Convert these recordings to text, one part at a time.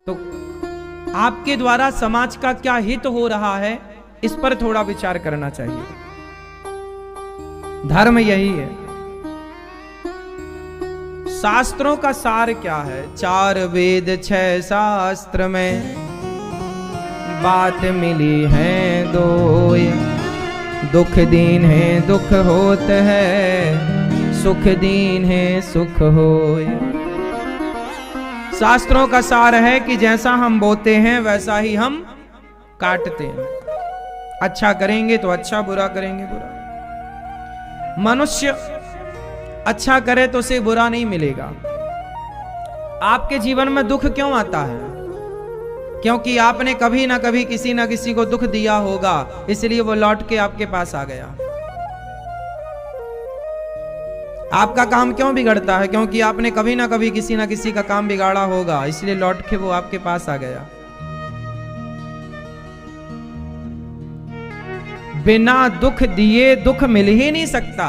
तो आपके द्वारा समाज का क्या हित हो रहा है, इस पर थोड़ा विचार करना चाहिए। धर्म यही है। शास्त्रों का सार क्या है? 4 वेद 6 शास्त्र में बात मिली है दो, दुख दीन है दुख होत है, सुख दीन है सुख होय। शास्त्रों का सार है कि जैसा हम बोते हैं वैसा ही हम काटते हैं। अच्छा करेंगे तो अच्छा, बुरा करेंगे बुरा। मनुष्य अच्छा करे तो उसे बुरा नहीं मिलेगा। आपके जीवन में दुख क्यों आता है? क्योंकि आपने कभी ना कभी किसी ना किसी को दुख दिया होगा, इसलिए वो लौट के आपके पास आ गया। आपका काम क्यों बिगड़ता है? क्योंकि आपने कभी ना कभी किसी ना किसी का काम बिगाड़ा होगा, इसलिए लौट के वो आपके पास आ गया। बिना दुख दिए दुख मिल ही नहीं सकता,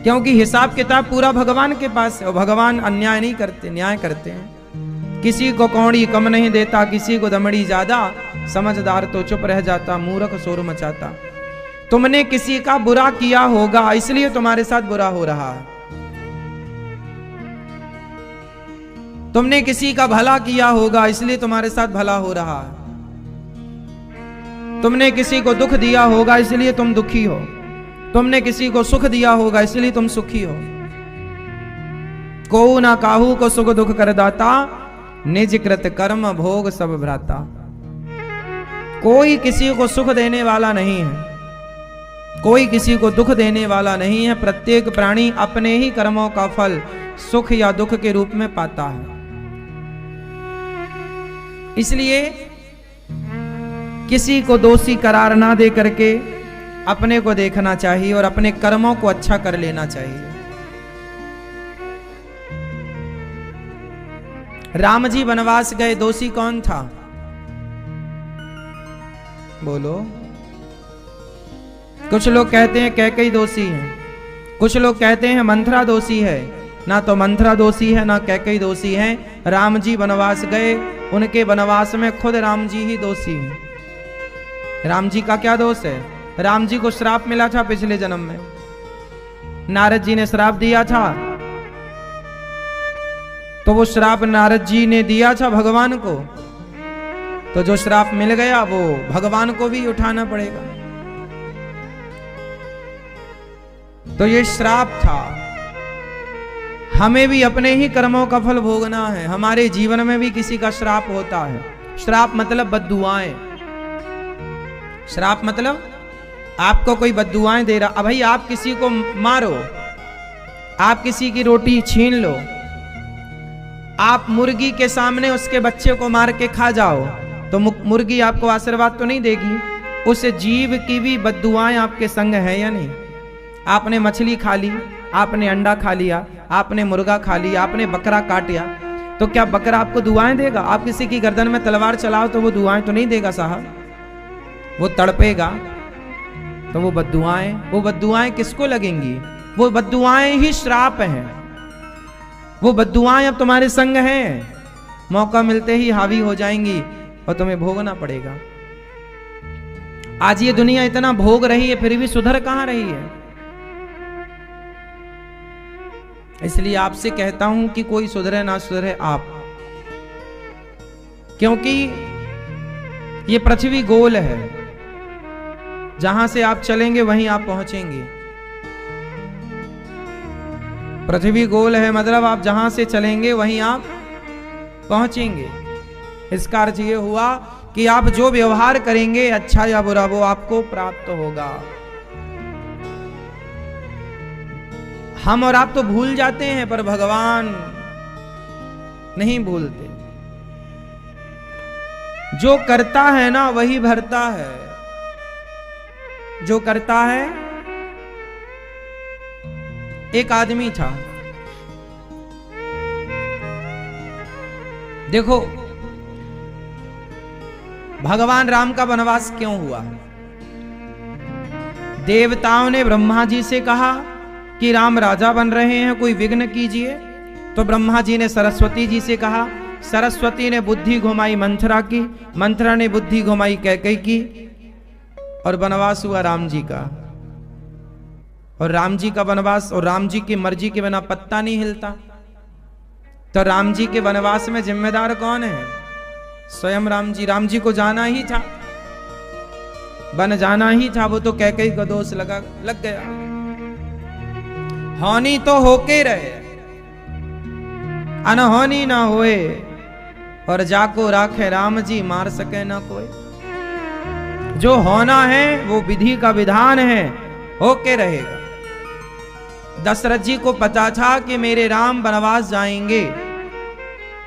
क्योंकि हिसाब किताब पूरा भगवान के पास है और भगवान अन्याय नहीं करते, न्याय करते हैं। किसी को कौड़ी कम नहीं देता, किसी को दमड़ी ज्यादा, समझदार तो चुप रह जाता, मूर्ख शोर मचाता। तुमने किसी का बुरा किया होगा, इसलिए तुम्हारे साथ बुरा हो रहा है। तुमने किसी का भला किया होगा, इसलिए तुम्हारे साथ भला हो रहा है। तुमने किसी को दुख दिया होगा, इसलिए तुम दुखी हो। तुमने किसी को सुख दिया होगा, इसलिए तुम सुखी हो। को ना काहू को सुख दुख कर दाता, निज कृत कर्म भोग सब भ्राता। कोई किसी को सुख देने वाला नहीं है, कोई किसी को दुख देने वाला नहीं है। प्रत्येक प्राणी अपने ही कर्मों का फल सुख या दुख के रूप में पाता है। इसलिए किसी को दोषी करार ना दे करके अपने को देखना चाहिए और अपने कर्मों को अच्छा कर लेना चाहिए। राम जी वनवास गए, दोषी कौन था? बोलो। कुछ लोग कहते हैं कैकेयी दोषी है, कुछ लोग कहते हैं मंथरा दोषी है। ना तो मंथरा दोषी है ना कैकेयी दोषी है। राम जी वनवास गए, उनके वनवास में खुद राम जी ही दोषी हैं। राम जी का क्या दोष है? राम जी को श्राप मिला था पिछले जन्म में, नारद जी ने श्राप दिया था। तो वो श्राप नारद जी ने दिया था भगवान को, तो जो श्राप मिल गया वो भगवान को भी उठाना पड़ेगा। तो ये श्राप था। हमें भी अपने ही कर्मों का फल भोगना है। हमारे जीवन में भी किसी का श्राप होता है। श्राप मतलब बद्दुआएं। श्राप मतलब आपको कोई बद्दुआएं दे रहा। अब भाई आप किसी को मारो, आप किसी की रोटी छीन लो, आप मुर्गी के सामने उसके बच्चे को मार के खा जाओ, तो मुर्गी आपको आशीर्वाद तो नहीं देगी। उस जीव की भी बद्दुआएं आपके संग है या नहीं? आपने मछली खा ली, आपने अंडा खा लिया, आपने मुर्गा खा लिया, आपने बकरा काट लिया, तो क्या बकरा आपको दुआएं देगा? आप किसी की गर्दन में तलवार चलाओ तो वो दुआएं तो नहीं देगा साहब, वो तड़पेगा। तो वो बद्दुआएं किसको लगेंगी? वो बद्दुआएं ही श्राप हैं। वो बद्दुआएं अब तुम्हारे संग हैं, मौका मिलते ही हावी हो जाएंगी और तुम्हें भोगना पड़ेगा। आज ये दुनिया इतना भोग रही है, फिर भी सुधर कहां रही है? इसलिए आपसे कहता हूं कि कोई सुधरे ना सुधरे आप, क्योंकि ये पृथ्वी गोल है। जहां से आप चलेंगे वहीं आप पहुंचेंगे। पृथ्वी गोल है मतलब आप जहां से चलेंगे वहीं आप पहुंचेंगे। इसका अर्थ ये हुआ कि आप जो व्यवहार करेंगे, अच्छा या बुरा, वो आपको प्राप्त होगा। हम और आप तो भूल जाते हैं, पर भगवान नहीं भूलते। जो करता है ना वही भरता है। जो करता है। एक आदमी था, देखो भगवान राम का वनवास क्यों हुआ? देवताओं ने ब्रह्मा जी से कहा कि राम राजा बन रहे हैं, कोई विघ्न कीजिए। तो ब्रह्मा जी ने सरस्वती जी से कहा सरस्वती ने बुद्धि घुमाई मंथरा की, मंथरा ने बुद्धि घुमाई कैकेयी की, और वनवास हुआ राम जी का। और राम जी का वनवास, और राम जी की मर्जी के बिना पत्ता नहीं हिलता। तो राम जी के वनवास में जिम्मेदार कौन है? स्वयं राम जी। राम जी को जाना ही था, बन जाना ही था, वो तो कैकेयी का दोष लग गया। होनी तो होके रहे, अनहोनी ना होए, और जाको राखे राम जी, मार सके ना कोई। जो होना है वो विधि का विधान है, होके रहेगा। दशरथ जी को पता था कि मेरे राम वनवास जाएंगे,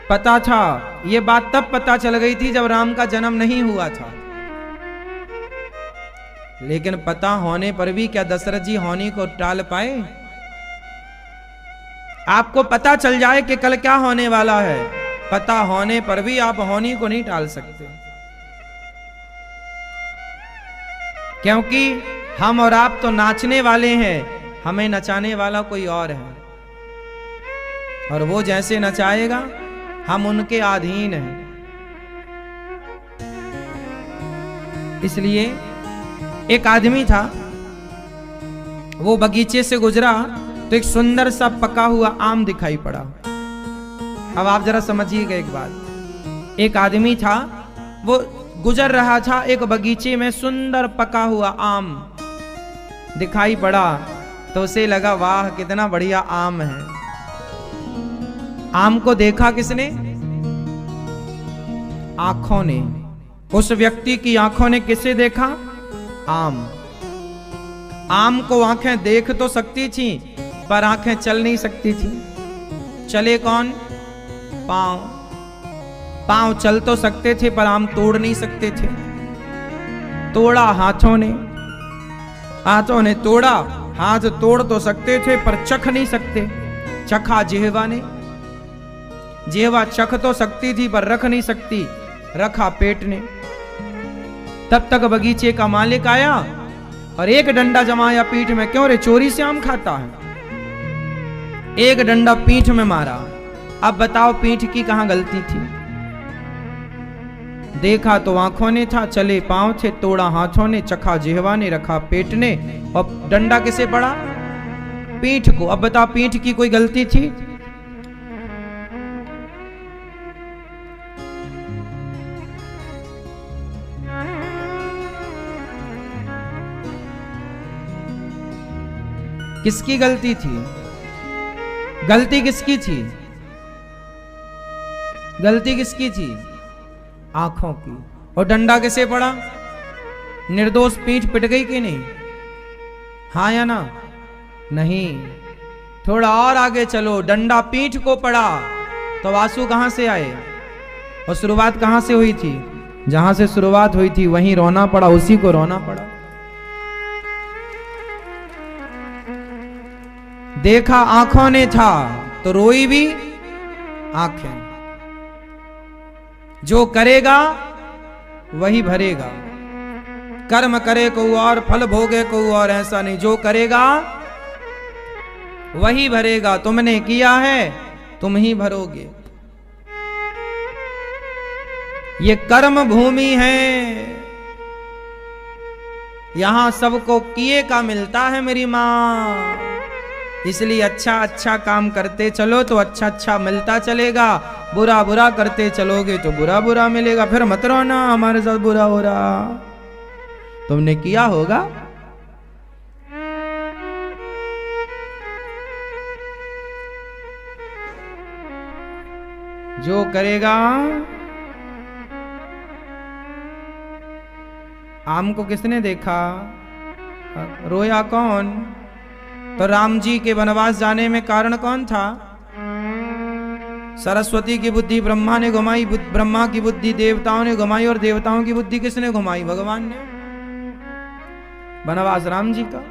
पता था। ये बात तब पता चल गई थी जब राम का जन्म नहीं हुआ था। लेकिन पता होने पर भी क्या दशरथ जी होनी को टाल पाए? आपको पता चल जाए कि कल क्या होने वाला है, पता होने पर भी आप होनी को नहीं टाल सकते, क्योंकि हम और आप तो नाचने वाले हैं, हमें नचाने वाला कोई और है, और वो जैसे नचाएगा हम उनके अधीन हैं। इसलिए एक आदमी था, वो बगीचे से गुजरा तो एक सुंदर सा पका हुआ आम दिखाई पड़ा। अब आप जरा समझिएगा एक बात। एक आदमी था, वो गुजर रहा था, एक बगीचे में सुंदर पका हुआ आम दिखाई पड़ा, तो उसे लगा वाह कितना बढ़िया आम है। आम को देखा किसने? आंखों ने। उस व्यक्ति की आंखों ने किसे देखा? आम। आम को आंखें देख तो सकती थी, पर आंखें चल नहीं सकती थी। चले कौन? पांव। पांव चल तो सकते थे, पर आम तोड़ नहीं सकते थे। तोड़ा हाथों ने, हाथों ने तोड़ा, हाथ तोड़ तो सकते थे पर चख नहीं सकते। चखा जिह्वा ने, जिह्वा चख तो सकती थी पर रख नहीं सकती, रखा पेट ने। तब तक बगीचे का मालिक आया और एक डंडा जमाया पीठ में। क्यों रे, चोरी से आम खाता है? एक डंडा पीठ में मारा। अब बताओ पीठ की कहां गलती थी? देखा तो आंखों ने था, चले पांव थे, तोड़ा हाथों ने, चखा जिह्वा ने, रखा पेट ने, और डंडा किसे पड़ा? पीठ को। अब बताओ पीठ की कोई गलती थी? किसकी गलती थी? गलती किसकी थी? गलती किसकी थी? आंखों की। और डंडा किसे पड़ा? निर्दोष पीठ पिट गई कि नहीं? हाँ या ना? नहीं। थोड़ा और आगे चलो, डंडा पीठ को पड़ा तो आंसू कहां से आए? और शुरुआत कहां से हुई थी? जहां से शुरुआत हुई थी वहीं रोना पड़ा, उसी को रोना पड़ा। देखा आंखों ने था तो रोई भी आंखें। जो करेगा वही भरेगा। कर्म करे को और फल भोगे को और, ऐसा नहीं। जो करेगा वही भरेगा। तुमने किया है तुम ही भरोगे। ये कर्म भूमि है, यहां सबको किए का मिलता है मेरी मां। इसलिए अच्छा अच्छा काम करते चलो तो अच्छा अच्छा मिलता चलेगा, बुरा बुरा करते चलोगे तो बुरा बुरा मिलेगा। फिर मत रोना हमारे साथ बुरा हो रहा, तुमने किया होगा। जो करेगा। आम को किसने देखा? रोया कौन? तो राम जी के वनवास जाने में कारण कौन था? सरस्वती की बुद्धि ब्रह्मा ने घुमाई, ब्रह्मा की बुद्धि देवताओं ने घुमाई, और देवताओं की बुद्धि किसने घुमाई? भगवान ने। वनवास राम जी का।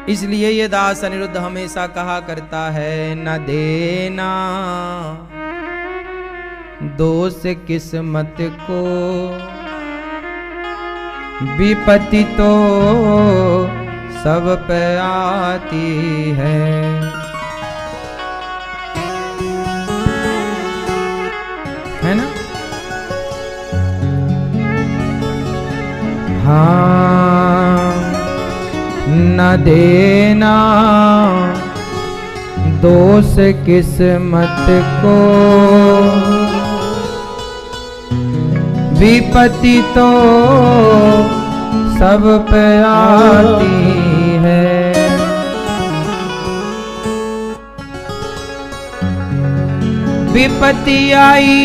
इसलिए ये दास अनिरुद्ध हमेशा कहा करता है, न देना दोष किस्मत को, विपत्ति तो सब पे आती है। है ना। हाँ न देना दोष किस्मत को, विपत्ति तो सब पे आती है। विपत्ति आई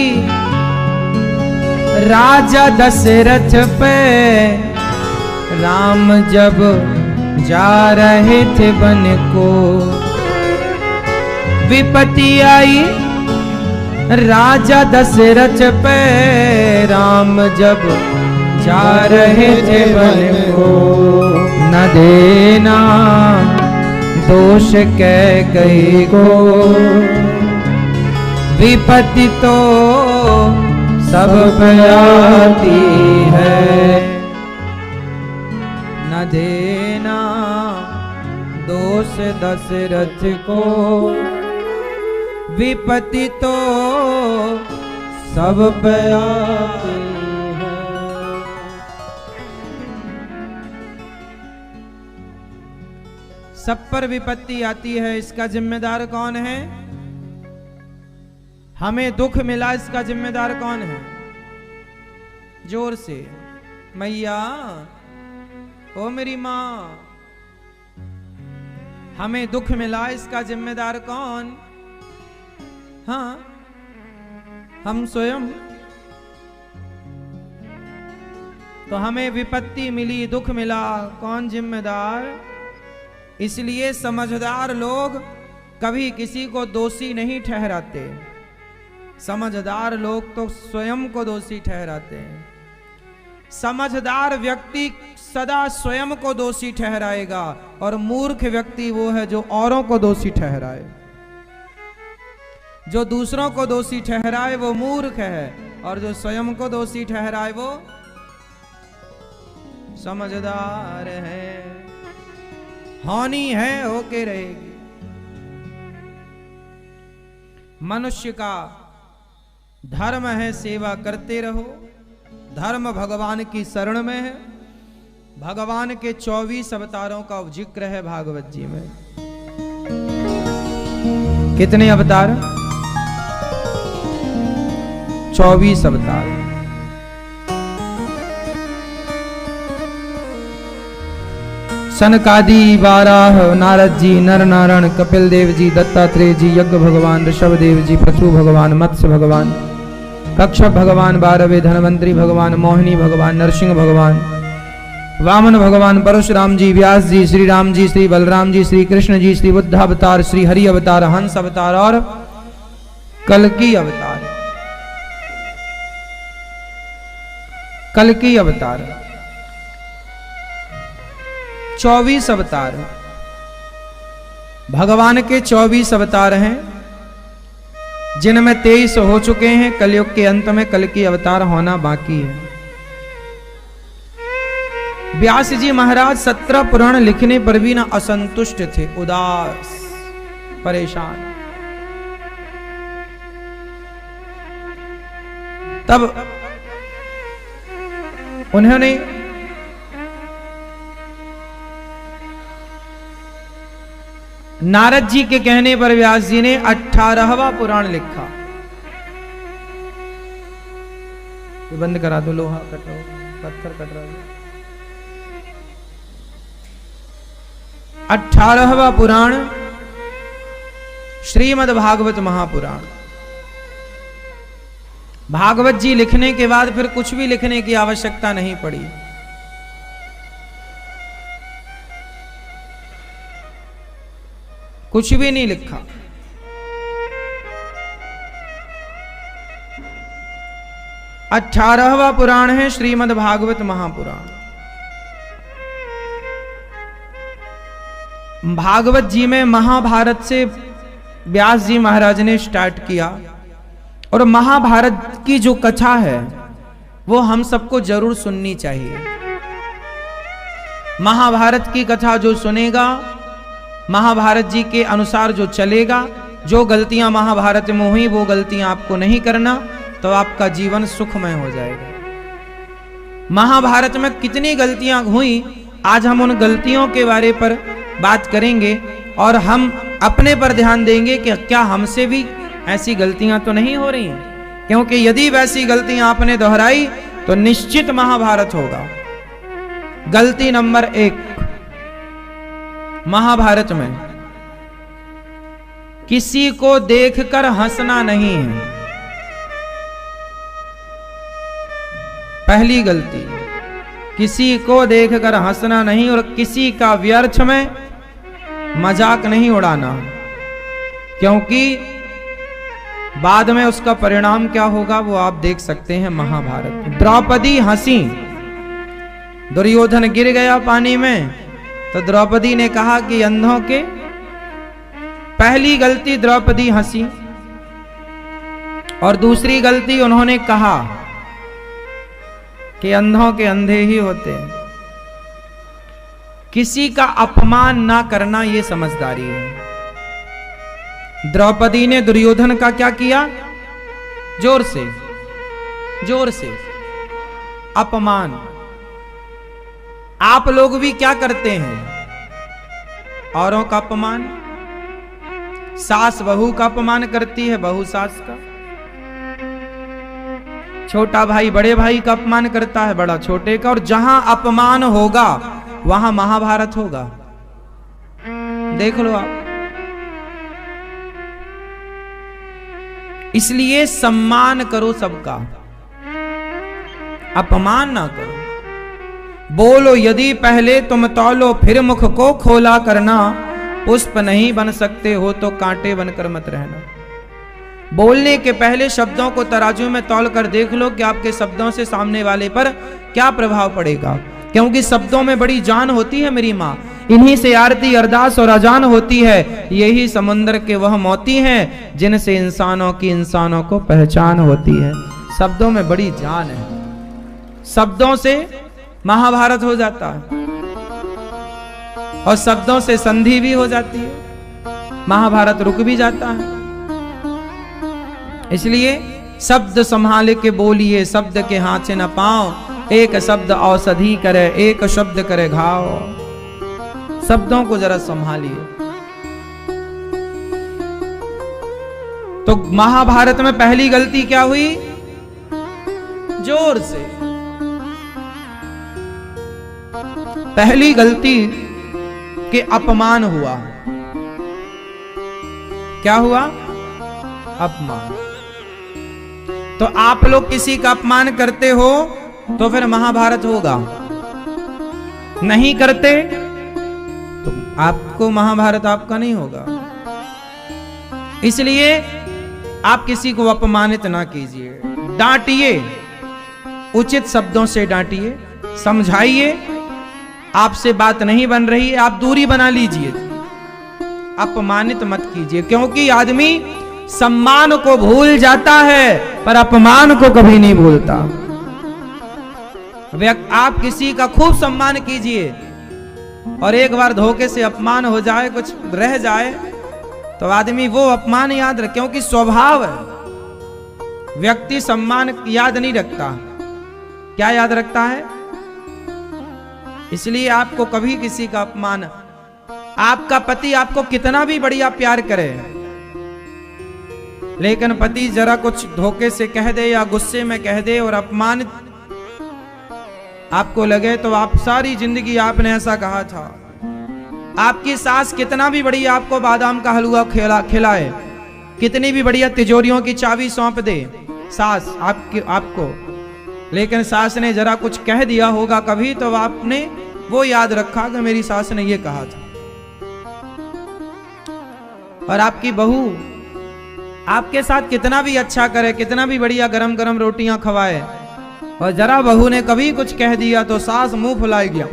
राजा दशरथ पे, राम जब जा रहे थे वन को। विपत्ति आई राजा दशरथ पे, राम जब जा रहे थे वन को। न देना दोष कैकेयी को, विपत्ति तो सब पे आती है। न देना दोष दशरथ को, विपत्ति तो सब पे आती है। सब पर विपत्ति आती है, इसका जिम्मेदार कौन है? हमें दुख मिला, इसका जिम्मेदार कौन है? जोर से मैया, ओ मेरी माँ, हमें दुख मिला, इसका जिम्मेदार कौन? हाँ, हम स्वयं। तो हमें विपत्ति मिली, दुख मिला, कौन जिम्मेदार? इसलिए समझदार लोग कभी किसी को दोषी नहीं ठहराते। समझदार लोग तो स्वयं को दोषी ठहराते हैं। समझदार व्यक्ति सदा स्वयं को दोषी ठहराएगा, और मूर्ख व्यक्ति वो है जो औरों को दोषी ठहराए। जो दूसरों को दोषी ठहराए वो मूर्ख है, और जो स्वयं को दोषी ठहराए वो समझदार है। होनी है, होके रहेगी। मनुष्य का धर्म है सेवा करते रहो। धर्म भगवान की शरण में है। भगवान के 24 अवतारों का जिक्र है भागवत जी में। कितने अवतार? 24 अवतार। सनकादि, वाराह, नारद जी, नर नारायण, कपिल देव जी, दत्तात्रेय जी, यज्ञ भगवान, ऋषभ देव जी, पशु भगवान, मत्स्य भगवान, कक्षप भगवान, 12वें धनवंतरी भगवान, मोहिनी भगवान, नरसिंह भगवान, वामन भगवान, परशुराम जी, व्यास जी, श्री राम जी, श्री बलराम जी, श्री कृष्ण जी, श्री बुद्ध अवतार, श्री हरि अवतार, हंस अवतार और कल्कि अवतार। कल्कि अवतार 24 अवतार। भगवान के 24 अवतार हैं, जिनमें 23 हो चुके हैं। कलयुग के अंत में कल्कि अवतार होना बाकी है। व्यास जी महाराज 17 पुराण लिखने पर भी ना असंतुष्ट थे, उदास, परेशान। तब उन्होंने नारद जी के कहने पर व्यास जी ने 18वां पुराण लिखा। ये बंद करा दो, लोहा कट रहा, पत्थर कट रहा है। 18वां पुराण श्रीमद् भागवत महापुराण। भागवत जी लिखने के बाद फिर कुछ भी लिखने की आवश्यकता नहीं पड़ी। कुछ भी नहीं लिखा। अठारहवां पुराण है श्रीमद् भागवत महापुराण। भागवत जी में महाभारत से व्यास जी महाराज ने स्टार्ट किया, और महाभारत की जो कथा है वो हम सबको जरूर सुननी चाहिए। महाभारत की कथा जो सुनेगा, महाभारत जी के अनुसार जो चलेगा, जो गलतियां महाभारत में हुई वो गलतियां आपको नहीं करना, तो आपका जीवन सुखमय हो जाएगा। महाभारत में कितनी गलतियां हुई, आज हम उन गलतियों के बारे पर बात करेंगे और हम अपने पर ध्यान देंगे कि क्या हमसे भी ऐसी गलतियां तो नहीं हो रही हैं, क्योंकि यदि वैसी गलतियां आपने दोहराई तो निश्चित महाभारत होगा। गलती नंबर 1, महाभारत में किसी को देखकर हंसना नहीं है। पहली गलती, किसी को देखकर हंसना नहीं और किसी का व्यर्थ में मजाक नहीं उड़ाना, क्योंकि बाद में उसका परिणाम क्या होगा वो आप देख सकते हैं। महाभारत, द्रौपदी हंसी, दुर्योधन गिर गया पानी में तो द्रौपदी ने कहा कि अंधों के, पहली गलती द्रौपदी हंसी और दूसरी गलती उन्होंने कहा कि अंधों के अंधे ही होते हैं। किसी का अपमान ना करना ये समझदारी है। द्रौपदी ने दुर्योधन का क्या किया, जोर से अपमान। आप लोग भी क्या करते हैं, औरों का अपमान। सास बहू का अपमान करती है, बहू सास का। छोटा भाई बड़े भाई का अपमान करता है, बड़ा छोटे का। और जहां अपमान होगा वहां महाभारत होगा, देख लो आप। इसलिए सम्मान करो सबका, अपमान ना करो। बोलो यदि पहले तुम तौलो फिर मुख को खोला करना, पुष्प नहीं बन सकते हो तो कांटे बनकर मत रहना। बोलने के पहले शब्दों को तराजू में तौल कर देख लो कि आपके शब्दों से सामने वाले पर क्या प्रभाव पड़ेगा, क्योंकि शब्दों में बड़ी जान होती है मेरी माँ। इन्हीं से आरती अरदास और अजान होती है। यही समुद्र के वह मोती हैं जिनसे इंसानों को पहचान होती है। शब्दों में बड़ी जान है, शब्दों से महाभारत हो जाता है और शब्दों से संधि भी हो जाती है, महाभारत रुक भी जाता है। इसलिए शब्द संभाले के बोलिए, शब्द के हाथ से न पाओ। एक शब्द औषधि करे, एक शब्द करे घाव। शब्दों को जरा संभालिए। तो महाभारत में पहली गलती क्या हुई, जोर से। पहली गलती कि अपमान हुआ। क्या हुआ, अपमान। तो आप लोग किसी का अपमान करते हो तो फिर महाभारत होगा, नहीं करते तो आपको महाभारत आपका नहीं होगा। इसलिए आप किसी को अपमानित ना कीजिए, डांटिए, उचित शब्दों से डांटिए, समझाइए। आपसे बात नहीं बन रही है, आप दूरी बना लीजिए, अपमानित मत कीजिए, क्योंकि आदमी सम्मान को भूल जाता है पर अपमान को कभी नहीं भूलता। आप किसी का खूब सम्मान कीजिए और एक बार धोखे से अपमान हो जाए, कुछ रह जाए, तो आदमी वो अपमान याद रखे, क्योंकि स्वभाव है। व्यक्ति सम्मान याद नहीं रखता, क्या याद रखता है। इसलिए आपको कभी किसी का अपमान, आपका पति आपको कितना भी बढ़िया प्यार करे, लेकिन पति जरा कुछ धोखे से कह दे या गुस्से में कह दे और अपमानित आपको लगे, तो आप सारी जिंदगी आपने ऐसा कहा था। आपकी सास कितना भी बढ़िया आपको बादाम का हलवा खिलाए, कितनी भी बढ़िया तिजोरियों की चाबी सौंप दे सास आपको, लेकिन सास ने जरा कुछ कह दिया होगा कभी, तो आपने वो याद रखा कि मेरी सास ने ये कहा था। और आपकी बहू आपके साथ कितना भी अच्छा करे, कितना भी बढ़िया गरम गरम रोटियां खवाए, और जरा बहू ने कभी कुछ कह दिया तो सास मुंह फुलाए गया,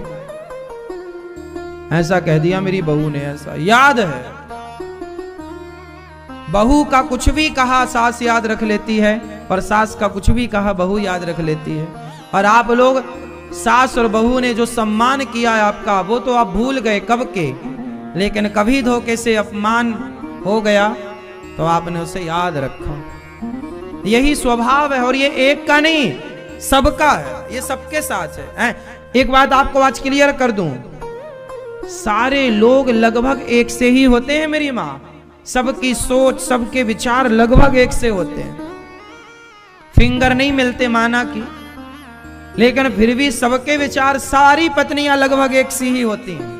ऐसा कह दिया मेरी बहू ने, ऐसा याद है। बहू का कुछ भी कहा सास याद रख लेती है, और सास का कुछ भी कहा बहू याद रख लेती है। और आप लोग सास और बहू ने जो सम्मान किया है आपका, वो तो आप भूल गए कब के, लेकिन कभी धोखे से अपमान हो गया तो आपने उसे याद रखा। यही स्वभाव है, और ये एक का नहीं सबका है, ये सबके साथ है। एक बात आपको आज क्लियर कर दूं, सारे लोग लगभग एक से ही होते हैं मेरी माँ, सबकी सोच सबके विचार लगभग एक से होते हैं। फिंगर नहीं मिलते माना की, लेकिन फिर भी सबके विचार, सारी पत्नियां लगभग एक सी ही होती हैं,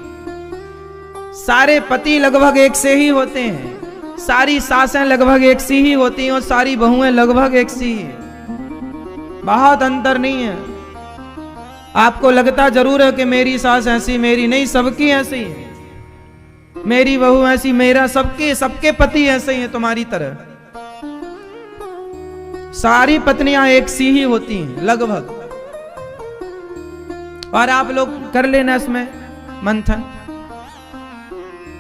सारे पति लगभग एक से ही होते हैं, सारी सासें लगभग एक सी ही होती हैं और सारी बहुएं लगभग एक सी ही, बहुत अंतर नहीं है। आपको लगता जरूर है कि मेरी सास ऐसी, मेरी नहीं, सबकी ऐसी है, मेरी बहू ऐसी, मेरा, सबके पति ऐसे ही हैं तुम्हारी तरह। सारी पत्नियां एक सी ही होती हैं लगभग। और आप लोग कर लेना इसमें मंथन,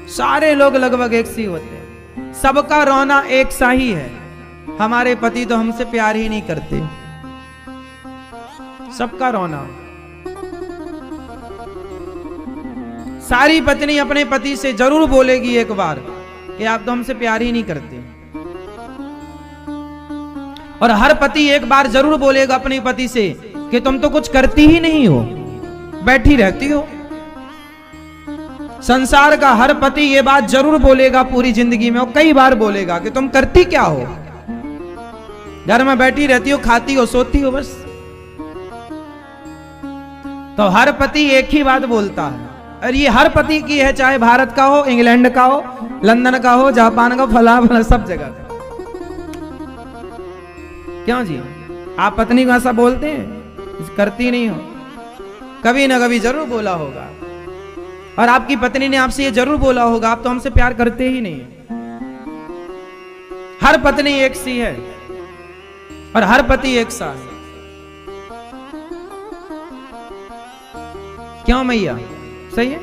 सारे लोग लगभग एक सी होते हैं, सबका रोना एक सा ही है। हमारे पति तो हमसे प्यार ही नहीं करते, सबका रोना। सारी पत्नी अपने पति से जरूर बोलेगी एक बार कि आप तो हमसे प्यार ही नहीं करते, और हर पति एक बार जरूर बोलेगा अपने पति से कि तुम तो कुछ करती ही नहीं हो, बैठी रहती हो। संसार का हर पति ये बात जरूर बोलेगा पूरी जिंदगी में, और कई बार बोलेगा कि तुम करती क्या हो, घर में बैठी रहती हो, खाती हो, सोती हो बस। तो हर पति एक ही बात बोलता है, और ये हर पति की है, चाहे भारत का हो, इंग्लैंड का हो, लंदन का हो, जापान का, फला फला सब जगह। क्यों जी, आप पत्नी को ऐसा बोलते हैं? करती नहीं हो, कभी ना कभी जरूर बोला होगा, और आपकी पत्नी ने आपसे ये जरूर बोला होगा, आप तो हमसे प्यार करते ही नहीं। हर पत्नी एक सी है और हर पति एक सा है। क्यों मैया, सही है?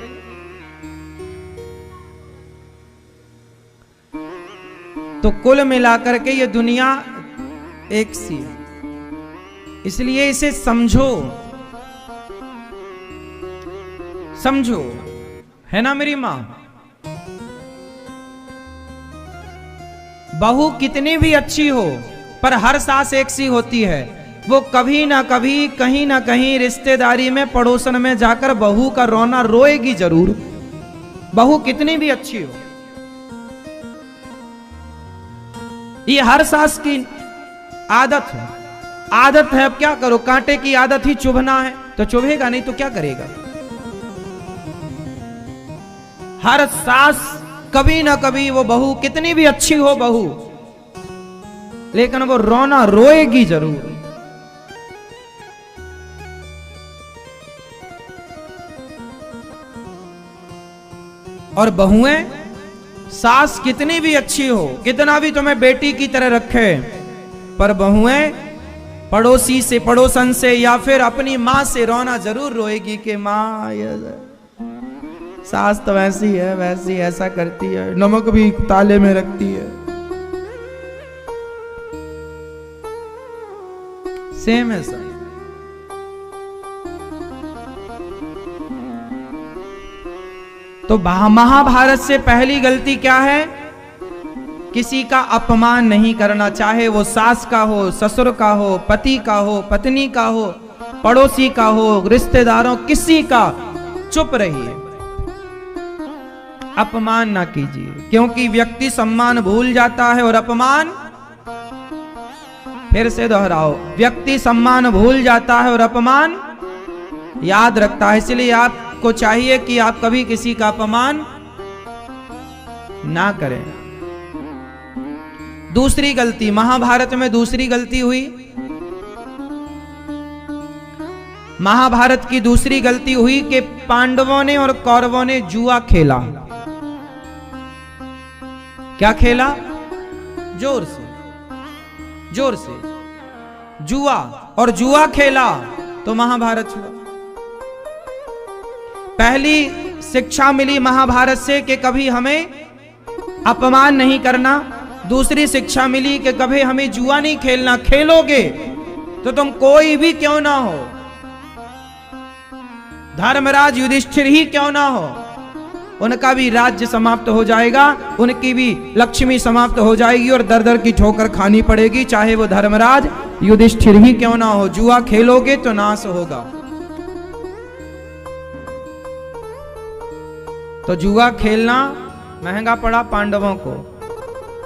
तो कुल मिलाकर के ये दुनिया एक सी है, इसलिए इसे समझो, समझो, है ना मेरी मां? बहू कितनी भी अच्छी हो, पर हर सास एक सी होती है। वो कभी ना कभी, कहीं ना कहीं रिश्तेदारी में, पड़ोसन में जाकर बहू का रोना रोएगी जरूर, बहू कितनी भी अच्छी हो। ये हर सास की आदत है, आदत है। अब क्या करो, कांटे की आदत ही चुभना है तो चुभेगा, नहीं तो क्या करेगा। हर सास कभी ना कभी, वो बहू कितनी भी अच्छी हो बहू, लेकिन वो रोना रोएगी जरूर। और बहुएं, सास कितनी भी अच्छी हो, कितना भी तुम्हें बेटी की तरह रखे, पर बहुएं पड़ोसी से, पड़ोसन से, या फिर अपनी मां से रोना जरूर रोएगी कि मां सास तो वैसी है, वैसी ऐसा करती है, नमक भी ताले में रखती है। सेम है सर। तो महाभारत से पहली गलती क्या है? किसी का अपमान नहीं करना, चाहे वो सास का हो, ससुर का हो, पति का हो, पत्नी का हो, पड़ोसी का हो, रिश्तेदारों, किसी का। चुप रहिए, अपमान ना कीजिए, क्योंकि व्यक्ति सम्मान भूल जाता है और अपमान, फिर से दोहराओ, व्यक्ति सम्मान भूल जाता है और अपमान याद रखता है। इसलिए आपको चाहिए कि आप कभी किसी का अपमान ना करें। दूसरी गलती, महाभारत में दूसरी गलती हुई, महाभारत की दूसरी गलती हुई कि पांडवों ने और कौरवों ने जुआ खेला। क्या खेला? जोर से, जोर से जुआ, और जुआ खेला तो महाभारत हुआ। पहली शिक्षा मिली महाभारत से कि कभी हमें अपमान नहीं करना। दूसरी शिक्षा मिली कि कभी हमें जुआ नहीं खेलना। खेलोगे तो तुम कोई भी क्यों ना हो, धर्मराज युधिष्ठिर ही क्यों ना हो, उनका भी राज्य समाप्त हो जाएगा, उनकी भी लक्ष्मी समाप्त हो जाएगी और दर दर की ठोकर खानी पड़ेगी, चाहे वो धर्मराज युधिष्ठिर ही क्यों ना हो। जुआ खेलोगे तो नाश होगा। तो जुआ खेलना महंगा पड़ा पांडवों को,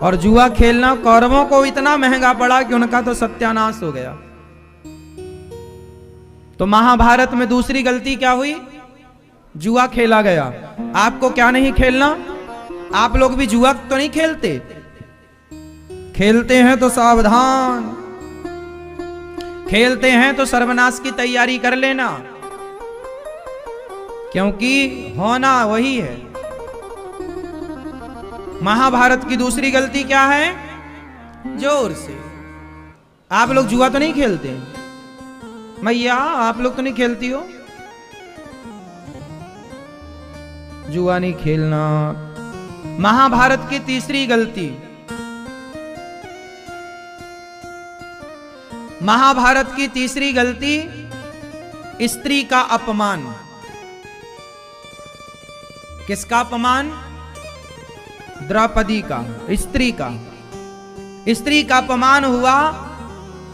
और जुआ खेलना कौरवों को इतना महंगा पड़ा कि उनका तो सत्यानाश हो गया। तो महाभारत में दूसरी गलती क्या हुई? जुआ खेला गया। आपको क्या नहीं खेलना? आप लोग भी जुआ तो नहीं खेलते? खेलते हैं तो सावधान, खेलते हैं तो सर्वनाश की तैयारी कर लेना, क्योंकि होना वही है। महाभारत की दूसरी गलती क्या है? जोर से। आप लोग जुआ तो नहीं खेलते? मैया आप लोग तो नहीं खेलती हो? जुआ नहीं खेलना। महाभारत की तीसरी गलती, महाभारत की तीसरी गलती, स्त्री का अपमान। किसका अपमान? द्रौपदी का, स्त्री का। स्त्री का अपमान हुआ,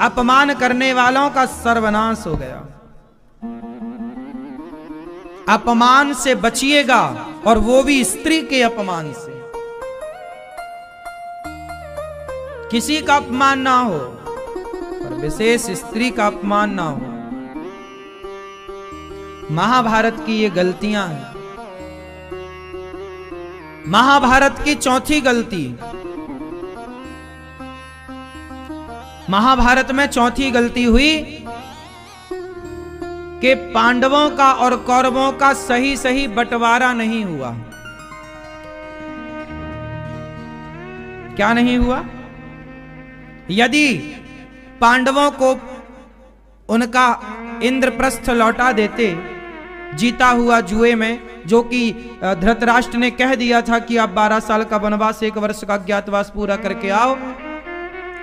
अपमान करने वालों का सर्वनाश हो गया। अपमान से बचिएगा, और वो भी स्त्री के अपमान से। किसी का अपमान ना हो, और विशेष स्त्री का अपमान ना हो। महाभारत की ये गलतियां हैं। महाभारत की चौथी गलती, महाभारत में चौथी गलती हुई कि पांडवों का और कौरवों का सही सही बंटवारा नहीं हुआ। क्या नहीं हुआ? यदि पांडवों को उनका इंद्रप्रस्थ लौटा देते जीता हुआ जुए में, जो कि धृतराष्ट्र ने कह दिया था कि आप 12 साल का वनवास, 1 वर्ष का अज्ञातवास पूरा करके आओ,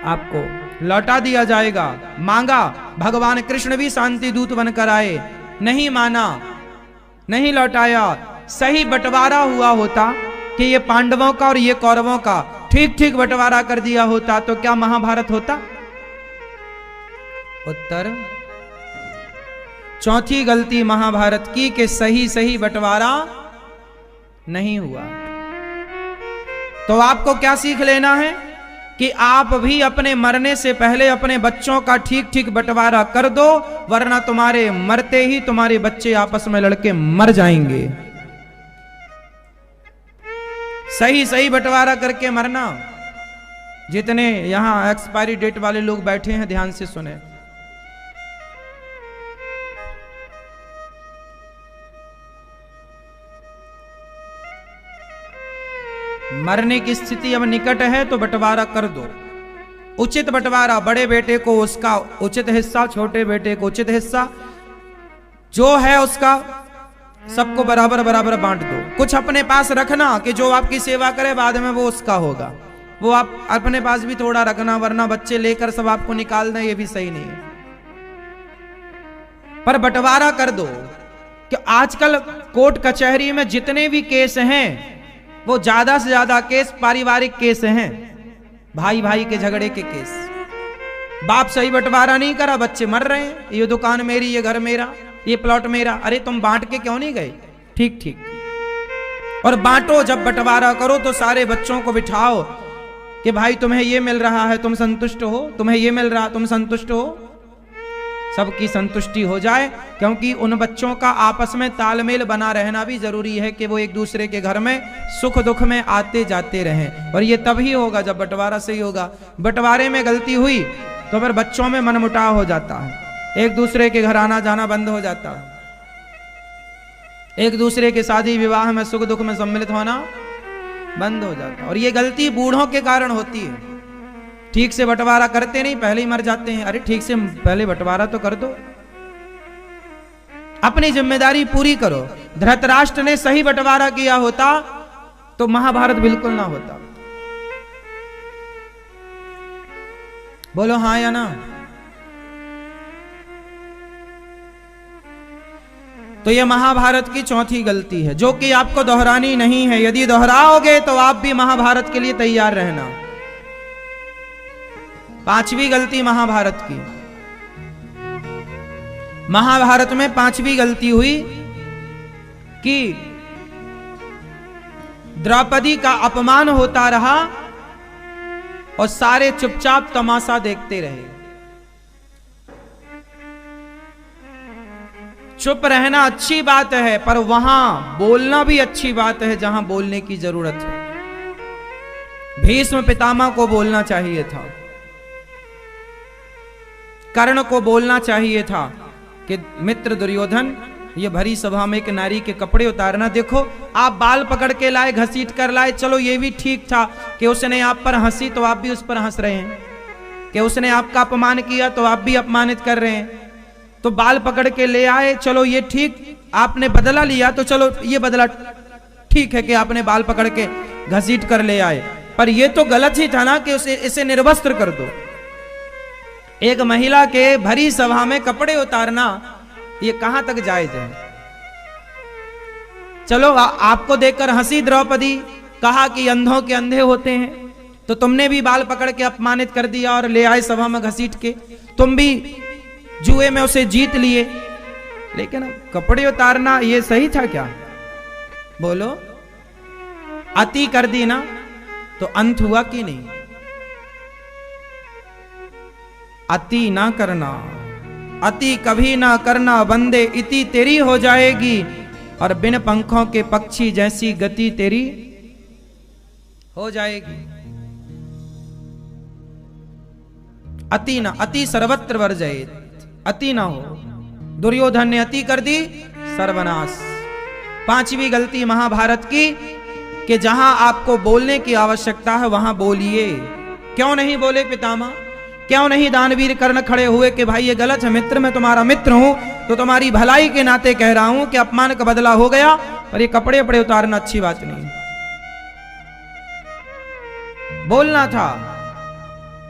आपको लौटा दिया जाएगा। मांगा, भगवान कृष्ण भी शांति दूत बनकर आए, नहीं माना, नहीं लौटाया। सही बंटवारा हुआ होता कि ये पांडवों का और ये कौरवों का ठीक ठीक बंटवारा कर दिया होता, तो क्या महाभारत होता? उत्तर, चौथी गलती महाभारत की कि सही सही बंटवारा नहीं हुआ। तो आपको क्या सीख लेना है कि आप भी अपने मरने से पहले अपने बच्चों का ठीक ठीक बंटवारा कर दो, वरना तुम्हारे मरते ही तुम्हारे बच्चे आपस में लड़के मर जाएंगे। सही सही बंटवारा करके मरना। जितने यहां एक्सपायरी डेट वाले लोग बैठे हैं, ध्यान से सुने। मरने की स्थिति अब निकट है तो बंटवारा कर दो, उचित बंटवारा। बड़े बेटे को उसका उचित हिस्सा, छोटे बेटे को उचित हिस्सा, जो है उसका सबको बराबर बराबर बांट दो। कुछ अपने पास रखना कि जो आपकी सेवा करे बाद में वो उसका होगा, वो आप अपने पास भी थोड़ा रखना, वरना बच्चे लेकर सब आपको निकालना, ये भी सही नहीं है। पर बंटवारा कर दो कि आजकल कोर्ट कचहरी में जितने भी केस हैं वो ज्यादा से ज्यादा केस पारिवारिक केस हैं, भाई भाई के झगड़े के केस। बाप सही बंटवारा नहीं करा, बच्चे मर रहे हैं, ये दुकान मेरी, ये घर मेरा, ये प्लॉट मेरा। अरे तुम बांट के क्यों नहीं गए? ठीक ठीक। और बांटो, जब बंटवारा करो तो सारे बच्चों को बिठाओ कि भाई तुम्हें ये मिल रहा है, तुम संतुष्ट हो, तुम्हें ये मिल रहा, तुम संतुष्ट हो। सबकी संतुष्टि हो जाए, क्योंकि उन बच्चों का आपस में तालमेल बना रहना भी जरूरी है कि वो एक दूसरे के घर में सुख दुख में आते जाते रहें। और ये तभी होगा जब बंटवारा सही होगा। बंटवारे में गलती हुई तो फिर बच्चों में मनमुटाव हो जाता है, एक दूसरे के घर आना जाना बंद हो जाता है, एक दूसरे के शादी विवाह में सुख दुख में सम्मिलित होना बंद हो जाता है। और ये गलती बूढ़ों के कारण होती है। ठीक से बंटवारा करते नहीं, पहले ही मर जाते हैं। अरे ठीक से पहले बंटवारा तो कर दो, अपनी जिम्मेदारी पूरी करो। धृतराष्ट्र ने सही बंटवारा किया होता तो महाभारत बिल्कुल ना होता। बोलो हाँ या ना? तो ये महाभारत की चौथी गलती है, जो कि आपको दोहरानी नहीं है। यदि दोहराओगे तो आप भी महाभारत के लिए तैयार रहना। पांचवी गलती महाभारत की, महाभारत में पांचवी गलती हुई कि द्रौपदी का अपमान होता रहा और सारे चुपचाप तमाशा देखते रहे। चुप रहना अच्छी बात है, पर वहां बोलना भी अच्छी बात है जहां बोलने की जरूरत है। भीष्म पितामह को बोलना चाहिए था, कर्ण को बोलना चाहिए था कि मित्र दुर्योधन, ये भरी सभा में एक नारी के कपड़े उतारना, देखो आप बाल पकड़ के लाए, घसीट कर लाए, चलो ये भी ठीक था कि उसने आप पर हंसी तो आप भी उस पर हंस रहे हैं, कि उसने आपका अपमान किया तो आप भी अपमानित कर रहे हैं। तो बाल पकड़ के ले आए, चलो ये ठीक, आपने बदला लिया तो चलो ये बदला ठीक है कि आपने बाल पकड़ के घसीट कर ले आए, पर ये तो गलत ही था ना कि इसे निर्वस्त्र कर दो। एक महिला के भरी सभा में कपड़े उतारना, ये कहां तक जायज है? चलो आपको देखकर हंसी द्रौपदी, कहा कि अंधों के अंधे होते हैं, तो तुमने भी बाल पकड़ के अपमानित कर दिया और ले आए सभा में घसीट के, तुम भी जुए में उसे जीत लिए। लेकिन कपड़े उतारना ये सही था क्या? बोलो, अति कर दी ना तो अंत हुआ कि नहीं? अति ना करना, अति कभी ना करना बंदे, इति तेरी हो जाएगी, और बिन पंखों के पक्षी जैसी गति तेरी हो जाएगी। अति ना, अति सर्वत्र वर्जयेत्, अति ना हो। दुर्योधन ने अति कर दी, सर्वनाश। पांचवी गलती महाभारत की कि जहां आपको बोलने की आवश्यकता है वहां बोलिए। क्यों नहीं बोले पितामह? क्यों नहीं दानवीर कर्ण खड़े हुए कि भाई ये गलत है मित्र, मैं तुम्हारा मित्र हूं तो तुम्हारी भलाई के नाते कह रहा हूं कि अपमान का बदला हो गया, पर ये कपड़े वपड़े उतारना अच्छी बात नहीं। बोलना था,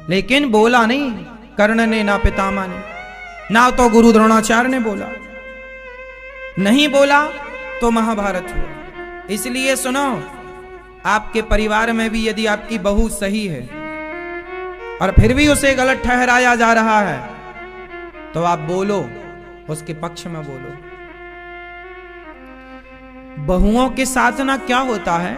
लेकिन बोला नहीं कर्ण ने, ना पितामह ने, ना तो गुरु द्रोणाचार्य ने बोला। नहीं बोला तो महाभारत हुआ। इसलिए सुनो, आपके परिवार में भी यदि आपकी बहू सही है और फिर भी उसे गलत ठहराया जा रहा है, तो आप बोलो, उसके पक्ष में बोलो। बहुओं के साथ ना क्या होता है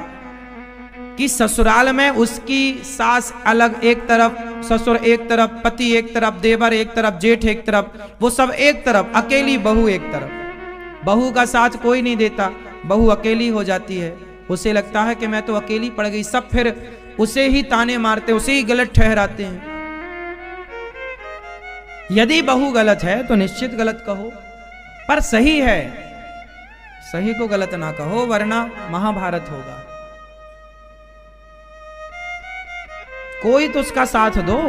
कि ससुराल में उसकी सास अलग एक तरफ, ससुर एक तरफ, पति एक तरफ, देवर एक तरफ, जेठ एक तरफ, वो सब एक तरफ, अकेली बहू एक तरफ। बहू का साथ कोई नहीं देता, बहू अकेली हो जाती है, उसे लगता है कि मैं तो अकेली पड़ गई, सब फिर उसे ही ताने मारते, उसे ही गलत ठहराते हैं। यदि बहू गलत है तो निश्चित गलत कहो, पर सही है, सही को गलत ना कहो, वरना महाभारत होगा। कोई तो उसका साथ दो।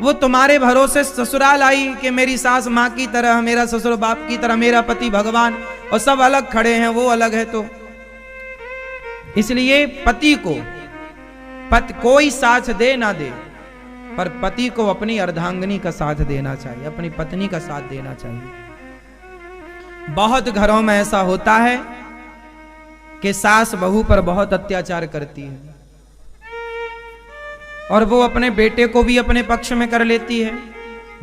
वो तुम्हारे भरोसे ससुराल आई कि मेरी सास मां की तरह, मेरा ससुर बाप की तरह, मेरा पति भगवान, और सब अलग खड़े हैं, वो अलग है। तो इसलिए पति को कोई साथ दे ना दे, पर पति को अपनी अर्धांगिनी का साथ देना चाहिए, अपनी पत्नी का साथ देना चाहिए। बहुत घरों में ऐसा होता है कि सास बहू पर बहुत अत्याचार करती है और वो अपने बेटे को भी अपने पक्ष में कर लेती है,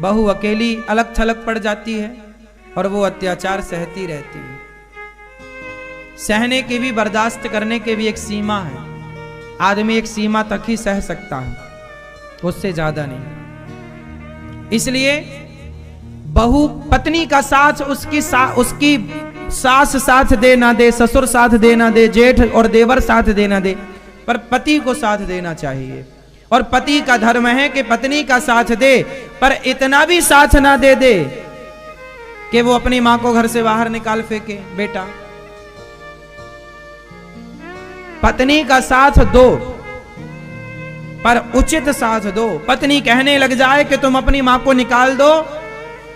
बहू अकेली अलग थलग पड़ जाती है और वो अत्याचार सहती रहती है। सहने की भी, बर्दाश्त करने की भी एक सीमा है। आदमी एक सीमा तक ही सह सकता है, उससे ज्यादा नहीं। इसलिए बहू पत्नी का साथ उसकी सास साथ दे ना दे, ससुर साथ दे ना दे, जेठ और देवर साथ दे ना दे, पर पति को साथ देना चाहिए। और पति का धर्म है कि पत्नी का साथ दे, पर इतना भी साथ ना दे दे कि वो अपनी मां को घर से बाहर निकाल फेंके। बेटा, पत्नी का साथ दो, पर उचित साथ दो। पत्नी कहने लग जाए कि तुम अपनी मां को निकाल दो,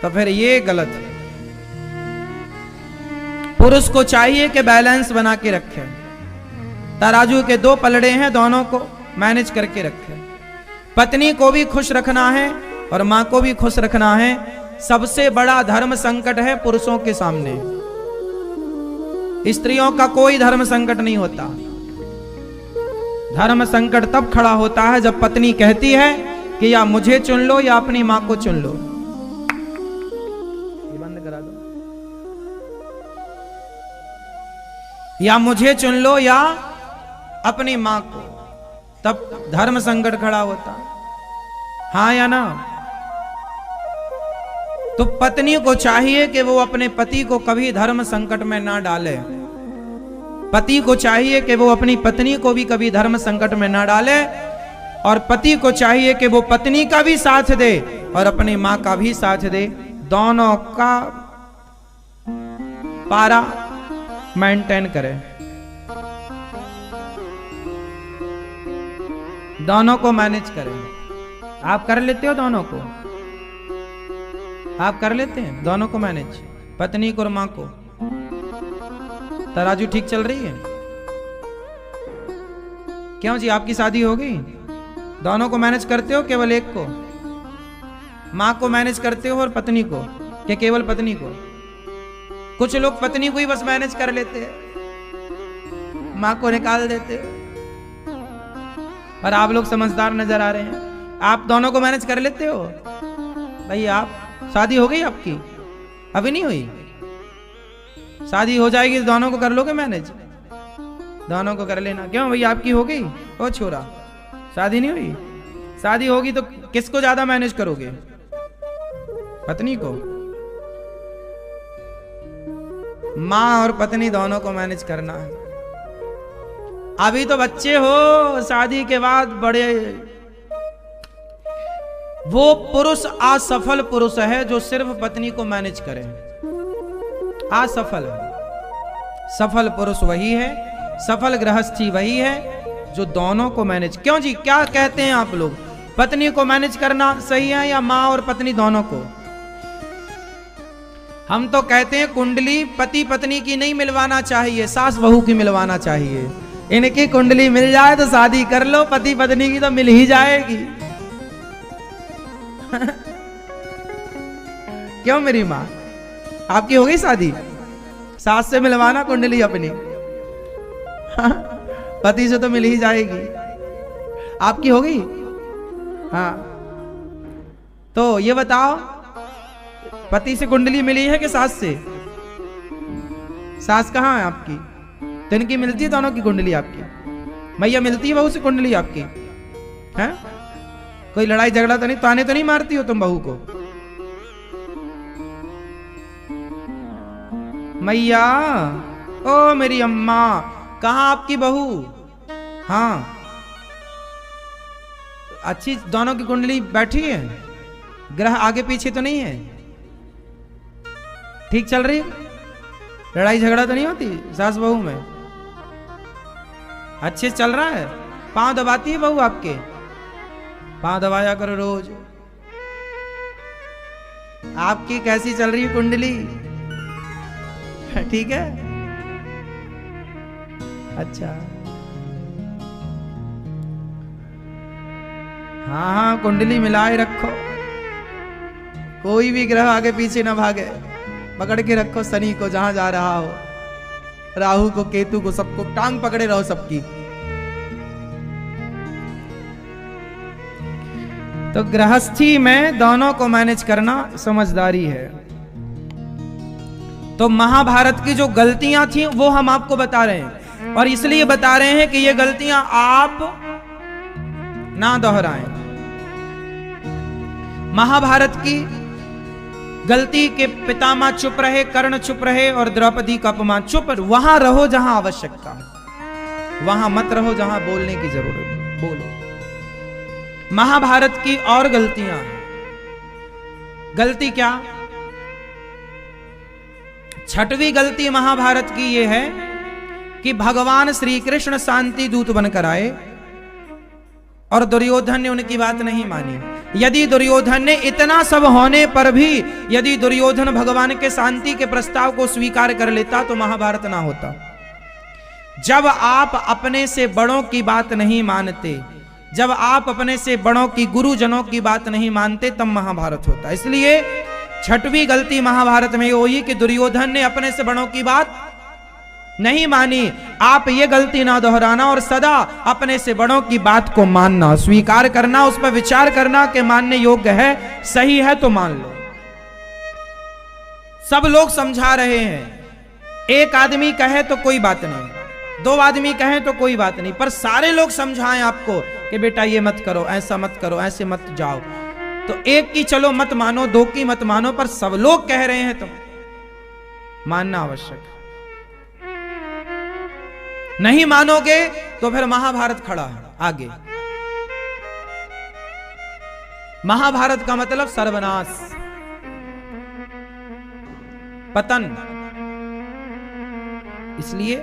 तो फिर ये गलत है। पुरुष को चाहिए कि बैलेंस बना के रखे, तराजू के दो पलड़े हैं, दोनों को मैनेज करके रखे। पत्नी को भी खुश रखना है और मां को भी खुश रखना है, सबसे बड़ा धर्म संकट है पुरुषों के सामने। स्त्रियों का कोई धर्म संकट नहीं होता। धर्म संकट तब खड़ा होता है जब पत्नी कहती है कि या मुझे चुन लो या अपनी मां को चुन लो। ये बंद करा दो। या मुझे चुन लो या अपनी मां को, तब धर्म संकट खड़ा होता। हाँ या ना? तो पत्नी को चाहिए कि वो अपने पति को कभी धर्म संकट में ना डाले। पति को चाहिए कि वो अपनी पत्नी को भी कभी धर्म संकट में ना डाले, और पति को चाहिए कि वो पत्नी का भी साथ दे और अपनी मां का भी साथ दे। दोनों का पारा मेंटेन करे, दोनों को मैनेज करें। आप कर लेते हो दोनों को? आप कर लेते हैं दोनों को मैनेज, पत्नी को और मां को? तराजू ठीक चल रही है? क्यों जी, आपकी शादी हो गई? दोनों को मैनेज करते हो केवल एक को? मां को मैनेज करते हो और पत्नी को, क्या केवल पत्नी को? कुछ लोग पत्नी को ही बस मैनेज कर लेते हैं, मां को निकाल देते हैं। और आप लोग समझदार नजर आ रहे हैं, आप दोनों को मैनेज कर लेते हो। भाई आप, शादी हो गई आपकी? अभी नहीं हुई? शादी हो जाएगी तो दोनों को कर लोगे मैनेज? दोनों को कर लेना। क्यों भाई, आपकी हो गई? ओ छोरा, शादी नहीं हुई? शादी होगी तो किसको ज्यादा मैनेज करोगे? पत्नी को? मां और पत्नी दोनों को मैनेज करना है। अभी तो बच्चे हो, शादी के बाद बड़े। वो पुरुष असफल पुरुष है जो सिर्फ पत्नी को मैनेज करे, असफल है। सफल पुरुष वही है, सफल गृहस्थी वही है जो दोनों को मैनेज। क्यों जी, क्या कहते हैं आप लोग, पत्नी को मैनेज करना सही है या मां और पत्नी दोनों को? हम तो कहते हैं कुंडली पति पत्नी की नहीं मिलवाना चाहिए, सास बहू की मिलवाना चाहिए। इनकी कुंडली मिल जाए तो शादी कर लो, पति पत्नी की तो मिल ही जाएगी। क्यों मेरी मां, आपकी हो गई शादी? सास से मिलवाना कुंडली अपनी, पति से तो मिल ही जाएगी। आपकी हो गई? हाँ, तो ये बताओ, पति से कुंडली मिली है कि सास से? सास कहाँ है आपकी? तो इनकी मिलती है दोनों की कुंडली आपकी? मैया मिलती है बहू से कुंडली आपकी? हैं? कोई लड़ाई झगड़ा तो नहीं, ताने तो नहीं मारती हो तुम बहू को? मैया, ओ मेरी अम्मा, कहाँ आपकी बहू? हाँ, अच्छी दोनों की कुंडली बैठी है, ग्रह आगे पीछे तो नहीं है, ठीक चल रही, लड़ाई झगड़ा तो नहीं होती सास बहू में, अच्छे से चल रहा है? पांव दबाती है बहू आपके? पांव दबाया करो रोज। आपकी कैसी चल रही है कुंडली? ठीक है, अच्छा। हाँ हाँ, कुंडली मिलाए रखो, कोई भी ग्रह आगे पीछे ना भागे। पकड़ के रखो शनि को जहां जा रहा हो, राहु को, केतु को, सबको टांग पकड़े रहो सबकी। तो गृहस्थी में दोनों को मैनेज करना समझदारी है। तो महाभारत की जो गलतियां थी वो हम आपको बता रहे हैं, और इसलिए बता रहे हैं कि ये गलतियां आप ना दोहराएं। महाभारत की गलती के पितामह चुप रहे, कर्ण चुप रहे, और द्रौपदी का अपमान। चुप वहां रहो जहां आवश्यकता है, वहां मत रहो जहां बोलने की जरूरत है, बोलो। महाभारत की और गलतियां हैं। गलती क्या? छठवीं गलती महाभारत की यह है कि भगवान श्री कृष्ण शांति दूत बनकर आए और दुर्योधन ने उनकी बात नहीं मानी। यदि दुर्योधन ने इतना सब होने पर भी यदि दुर्योधन भगवान के शांति के प्रस्ताव को स्वीकार कर लेता तो महाभारत ना होता। जब आप अपने से बड़ों की बात नहीं मानते, जब आप अपने से बड़ों की, गुरुजनों की बात नहीं मानते, तब महाभारत होता। इसलिए छठवीं गलती महाभारत में ये हुई कि दुर्योधन ने अपने से बड़ों की बात नहीं मानी। आप ये गलती ना दोहराना और सदा अपने से बड़ों की बात को मानना, स्वीकार करना, उस पर विचार करना कि मानने योग्य है, सही है तो मान लो। सब लोग समझा रहे हैं, एक आदमी कहे तो कोई बात नहीं, दो आदमी कहे तो कोई बात नहीं, पर सारे लोग समझाएं आपको कि बेटा ये मत करो, ऐसा मत करो, ऐसे मत जाओ, तो एक की चलो मत मानो, दो की मत मानो, पर सब लोग कह रहे हैं तो मानना आवश्यक है। नहीं मानोगे तो फिर महाभारत खड़ा है आगे। महाभारत का मतलब सर्वनाश, पतन। इसलिए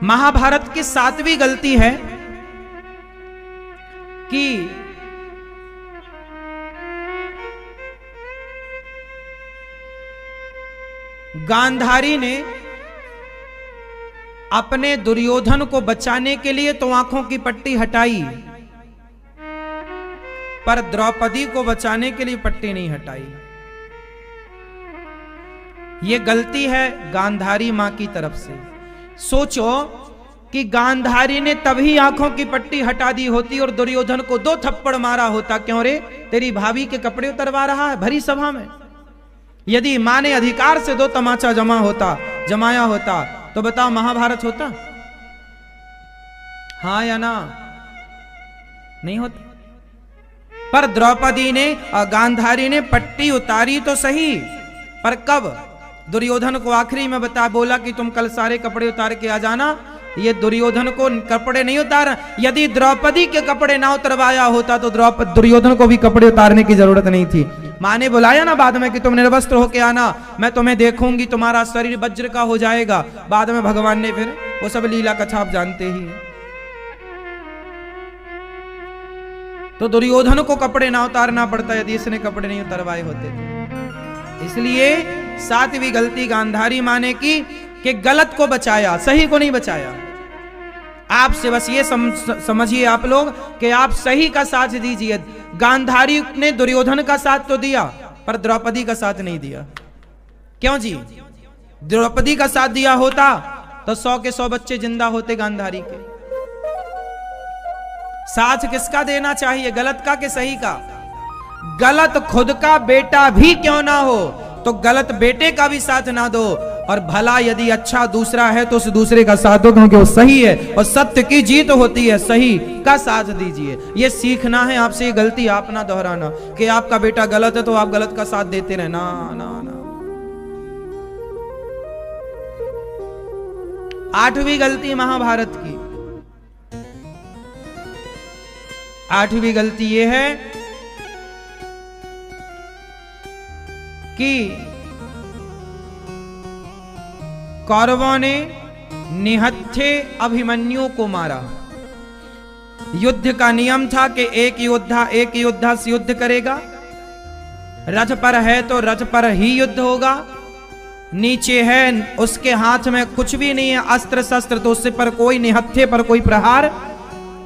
महाभारत की 7वीं गलती है कि गांधारी ने अपने दुर्योधन को बचाने के लिए तो आंखों की पट्टी हटाई, पर द्रौपदी को बचाने के लिए पट्टी नहीं हटाई। यह गलती है गांधारी मां की तरफ से। सोचो कि गांधारी ने तभी आंखों की पट्टी हटा दी होती और दुर्योधन को 2 थप्पड़ मारा होता। क्यों रे, तेरी भाभी के कपड़े उतरवा रहा है भरी सभा में। यदि मां ने अधिकार से 2 तमाचा जमाया होता तो बताओ महाभारत होता? हाँ या ना? नहीं होता। पर द्रौपदी ने और गांधारी ने पट्टी उतारी तो सही, पर कब? दुर्योधन को आखिरी में बोला कि तुम कल सारे कपड़े उतार के आ जाना। ये दुर्योधन को कपड़े नहीं उतार, यदि द्रौपदी के कपड़े ना उतरवाया होता तो दुर्योधन को भी कपड़े उतारने की जरूरत नहीं थी। मां ने बुलाया ना बाद में कि तुम निर्वस्त्र होके आना, मैं तुम्हें देखूंगी, तुम्हारा शरीर वज्र का हो जाएगा। बाद में भगवान ने फिर वो सब लीला कथा आप जानते ही हैं। तो दुर्योधन को कपड़े ना उतारना पड़ता यदि इसने कपड़े नहीं उतरवाए होते तो। इसलिए 7वीं गलती गांधारी मां ने की कि गलत को बचाया, सही को नहीं बचाया। आपसे बस ये समझिए आप लोग कि आप सही का साथ दीजिए। गांधारी ने दुर्योधन का साथ तो दिया पर द्रौपदी का साथ नहीं दिया। क्यों जी? द्रौपदी का साथ दिया होता तो 100 के 100 बच्चे जिंदा होते गांधारी के। साथ किसका देना चाहिए, गलत का कि सही का? गलत खुद का बेटा भी क्यों ना हो तो गलत बेटे का भी साथ ना दो, और भला यदि अच्छा दूसरा है तो उस दूसरे का साथ दो, क्योंकि वो सही है और सत्य की जीत होती है। सही का साथ दीजिए। ये सीखना है आपसे, ये गलती आप ना दोहराना कि आपका बेटा गलत है तो आप गलत का साथ देते रहना। ना ना। 8वीं गलती महाभारत की, 8वीं गलती ये है कि कौरवों ने निहत्थे अभिमन्यु को मारा। युद्ध का नियम था कि एक योद्धा से युद्ध करेगा। रथ पर है तो रथ पर ही युद्ध होगा, नीचे है उसके हाथ में कुछ भी नहीं है अस्त्र शस्त्र, तो उससे पर कोई निहत्थे पर कोई प्रहार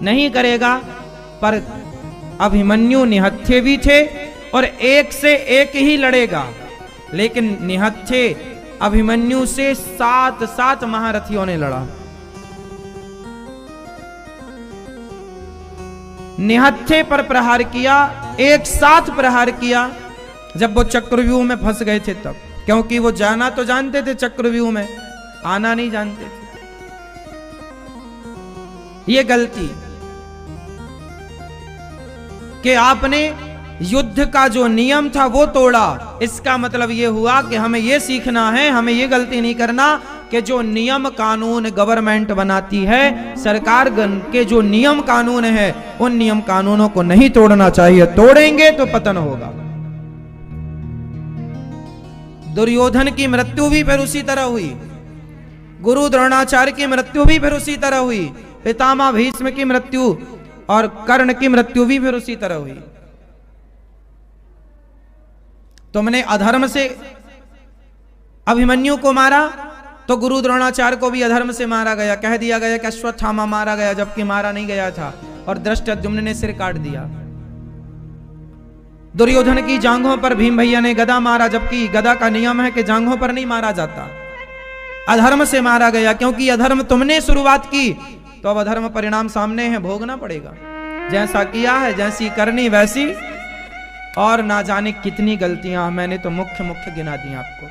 नहीं करेगा। पर अभिमन्यु निहत्थे भी थे और एक से एक ही लड़ेगा, लेकिन निहत्थे अभिमन्यु से 7 महारथियों ने लड़ा। निहत्थे पर प्रहार किया, एक साथ प्रहार किया जब वो चक्रव्यूह में फंस गए थे तब, क्योंकि वो जाना तो जानते थे चक्रव्यूह में, आना नहीं जानते थे। ये गलती कि आपने युद्ध का जो नियम था वो तोड़ा। इसका मतलब ये हुआ कि हमें ये सीखना है, हमें ये गलती नहीं करना कि जो नियम कानून गवर्नमेंट बनाती है, सरकार के जो नियम कानून है, उन नियम कानूनों को नहीं तोड़ना चाहिए। तोड़ेंगे तो पतन होगा। दुर्योधन की मृत्यु भी फिर उसी तरह हुई, गुरु द्रोणाचार्य की मृत्यु भी फिर उसी तरह हुई, पितामह भीष्म की मृत्यु और कर्ण की मृत्यु भी फिर उसी तरह हुई। तुमने अधर्म से अभिमन्यु को मारा तो गुरु द्रोणाचार्य को भी अधर्म से मारा गया। कह दिया गया कि अश्वत्थामा मारा गया, जबकि मारा नहीं गया था, और धृष्टद्युम्न ने सिर काट दिया। दुर्योधन की जांघों पर भीम भैया ने गदा मारा, जबकि गदा का नियम है कि जांघों पर नहीं मारा जाता। अधर्म से मारा गया, क्योंकि अधर्म तुमने शुरुआत की तो अब अधर्म परिणाम सामने है, भोगना पड़ेगा। जैसा किया है, जैसी करनी वैसी, और ना जाने कितनी गलतियां मैंने तो मुख्य मुख्य गिना दी आपको।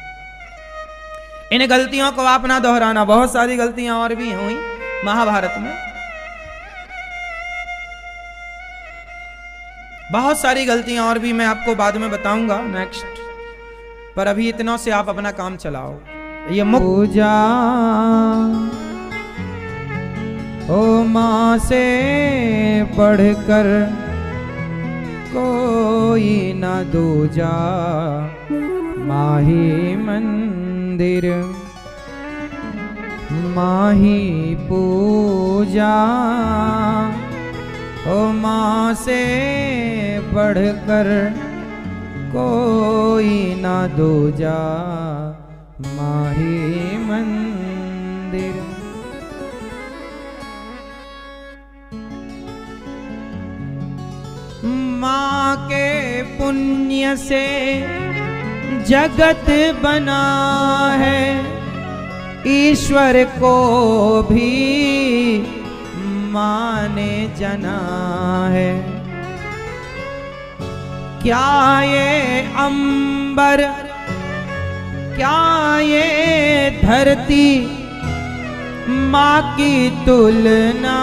इन गलतियों को आप ना दोहराना, बहुत सारी गलतियां और भी हुई महाभारत में, बहुत सारी गलतियां और भी मैं आपको बाद में बताऊंगा नेक्स्ट, पर अभी इतनों से आप अपना काम चलाओ। ये पूजा ओ माँ से बढ़कर कोई न दूजा, माही मंदिर माही पूजा, ओ माँ से बढ़कर कोई न दूजा, माही मंदिर। माँ के पुण्य से जगत बना है, ईश्वर को भी माँ ने जना है। क्या ये अंबर, क्या ये धरती, माँ की तुलना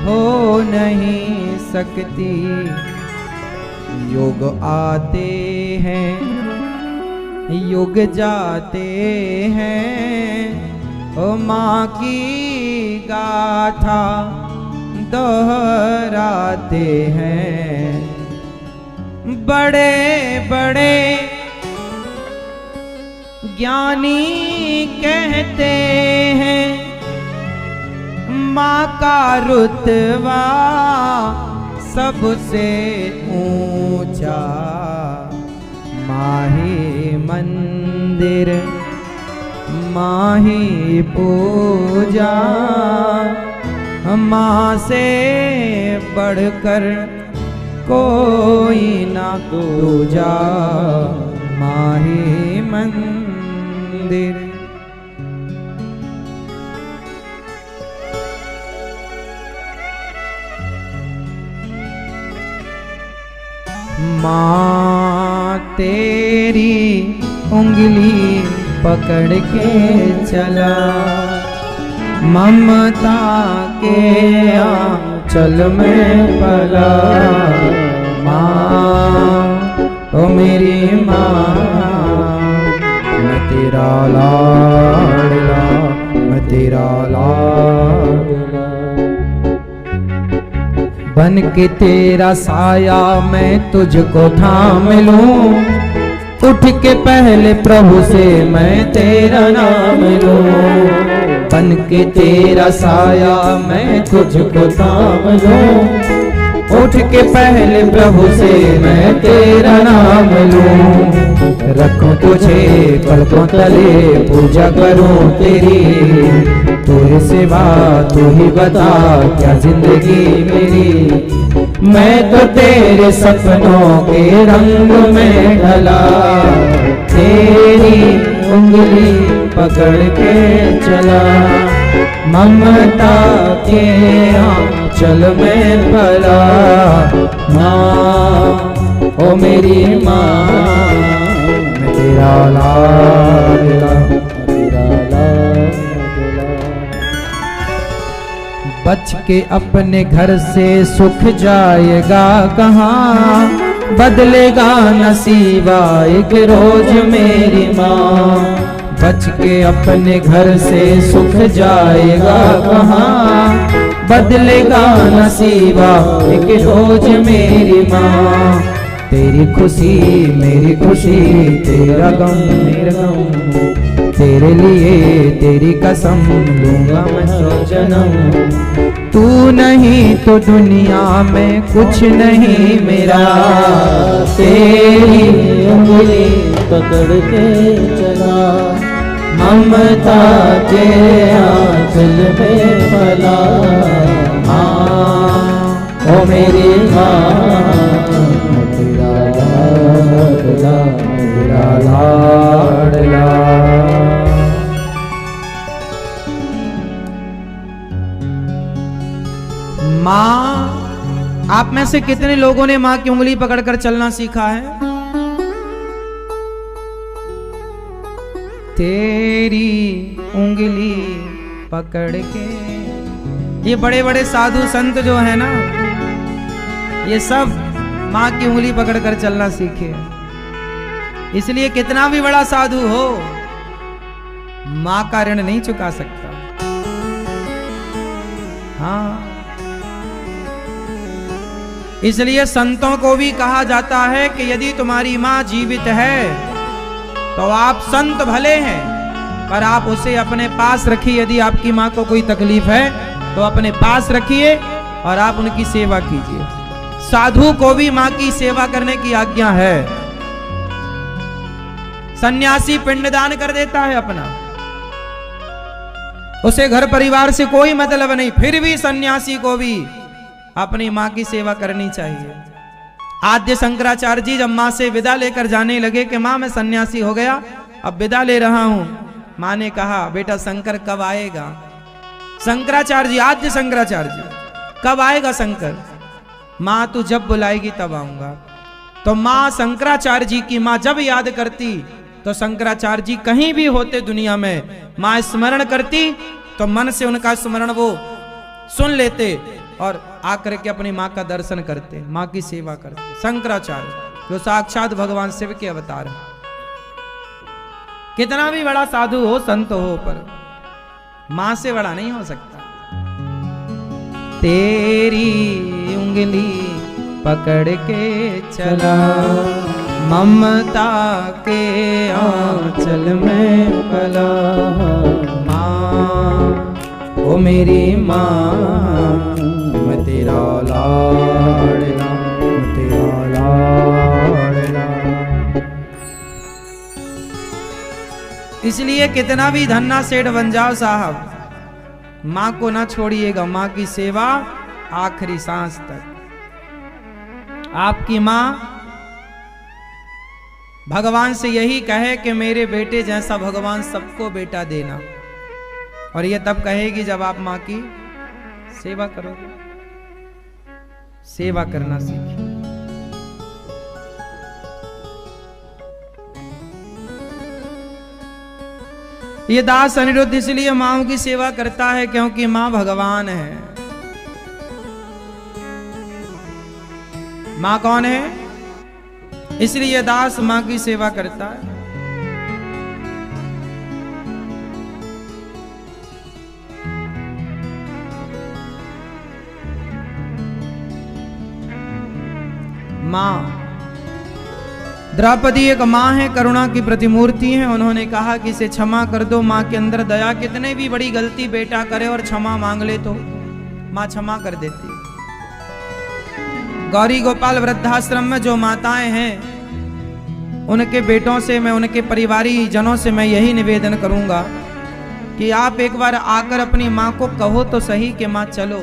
हो नहीं सकती। युग आते हैं, युग जाते हैं, ओ माँ की गाथा दोहराते हैं। बड़े बड़े ज्ञानी कहते हैं, माँ का रुतबा सबसे ऊंचा, माही मंदिर माही पूजा, माँ से बढ़कर कोई ना दूजा, माही मंदिर। माँ तेरी उंगली पकड़ के चला, ममता के आंचल में पला। माँ ओ मेरी माँ, मैं तेरा लाडला, मैं तेरा लाडला। बन के तेरा साया मैं तुझको थाम लूं, उठ के पहले प्रभु से मैं तेरा नाम लूं। बन के तेरा साया मैं तुझको थाम लूं, उठ के पहले प्रभु से मैं तेरा नाम लूं। रखूं तुझे पलकों तले, पूजा करूं तेरी, तेरे सिवा तू ही बता क्या जिंदगी मेरी। मैं तो तेरे सपनों के रंग में ढला, तेरी उंगली पकड़ के चला, ममता के आंचल में पला। माँ ओ मेरी माँ, मैं तेरा लाडला, तेरा लाडला। बच के अपने घर से सुख जाएगा कहाँ, बदलेगा नसीबा एक रोज मेरी माँ। बच के अपने घर से सुख जाएगा कहाँ, बदलेगा नसीबा एक रोज मेरी माँ। तेरी खुशी मेरी खुशी, तेरा गम मेरा गम, तेरे लिए तेरी कसम लूंगा मैं 100 जन्म। तू नहीं तो दुनिया में कुछ नहीं मेरा, तेरी उंगली पकड़ के चला, ममता के आंचल में पला। माँ ओ मेरी माँ, चला मेरा लाडला। माँ, आप में से कितने लोगों ने माँ की उंगली पकड़कर चलना सीखा है? तेरी उंगली पकड़ के, ये बड़े बड़े साधु संत जो है ना, ये सब माँ की उंगली पकड़कर चलना सीखे। इसलिए कितना भी बड़ा साधु हो, माँ का ऋण नहीं चुका सकता। हाँ, इसलिए संतों को भी कहा जाता है कि यदि तुम्हारी माँ जीवित है तो आप संत भले हैं, पर आप उसे अपने पास रखिए। यदि आपकी माँ को कोई तकलीफ है तो अपने पास रखिए और आप उनकी सेवा कीजिए। साधु को भी माँ की सेवा करने की आज्ञा है। सन्यासी पिंडदान कर देता है अपना, उसे घर परिवार से कोई मतलब नहीं, फिर भी सन्यासी को भी अपनी माँ की सेवा करनी चाहिए। आद्य शंकराचार्य जी जब माँ से विदा लेकर जाने लगे कि माँ मैं सन्यासी हो गया, अब विदा ले रहा हूं, माँ ने कहा बेटा शंकर कब आएगा? शंकराचार्य जी, आद्य शंकराचार्य जी, कब आएगा शंकर? माँ तू जब बुलाएगी तब आऊंगा। तो माँ शंकराचार्य जी की माँ जब याद करती तो शंकराचार्य जी कहीं भी होते दुनिया में, माँ स्मरण करती तो मन से उनका स्मरण वो सुन लेते और आकर के अपनी माँ का दर्शन करते, माँ की सेवा करते। शंकराचार्य जो साक्षात भगवान शिव के अवतार हैं। कितना भी बड़ा साधु हो, संत हो, पर माँ से बड़ा नहीं हो सकता। तेरी उंगली पकड़ के चला, ममता के आंचल में पला। माँ ओ मेरी माँ, मैं तेरा लाडला, मैं तेरा लाडला। इसलिए कितना भी धन्ना सेठ बन जाओ साहब, माँ को ना छोड़िएगा। माँ की सेवा आखिरी सांस तक। आपकी माँ भगवान से यही कहे कि मेरे बेटे जैसा भगवान सबको बेटा देना, और ये तब कहेगी जब आप माँ की सेवा करोगे। सेवा करना सीखिए। ये दास अनिरुद्ध इसलिए माँ की सेवा करता है क्योंकि माँ भगवान है। माँ कौन है? इसलिए दास माँ की सेवा करता है। माँ द्रौपदी एक माँ है, करुणा की प्रतिमूर्ति है। उन्होंने कहा कि इसे क्षमा कर दो। माँ के अंदर दया, कितने भी बड़ी गलती बेटा करे और क्षमा मांग ले तो माँ क्षमा कर देती है। गौरी गोपाल वृद्धाश्रम में जो माताएं हैं, उनके बेटों से मैं, उनके परिवारी जनों से मैं यही निवेदन करूंगा कि आप एक बार आकर अपनी माँ को कहो तो सही कि माँ चलो,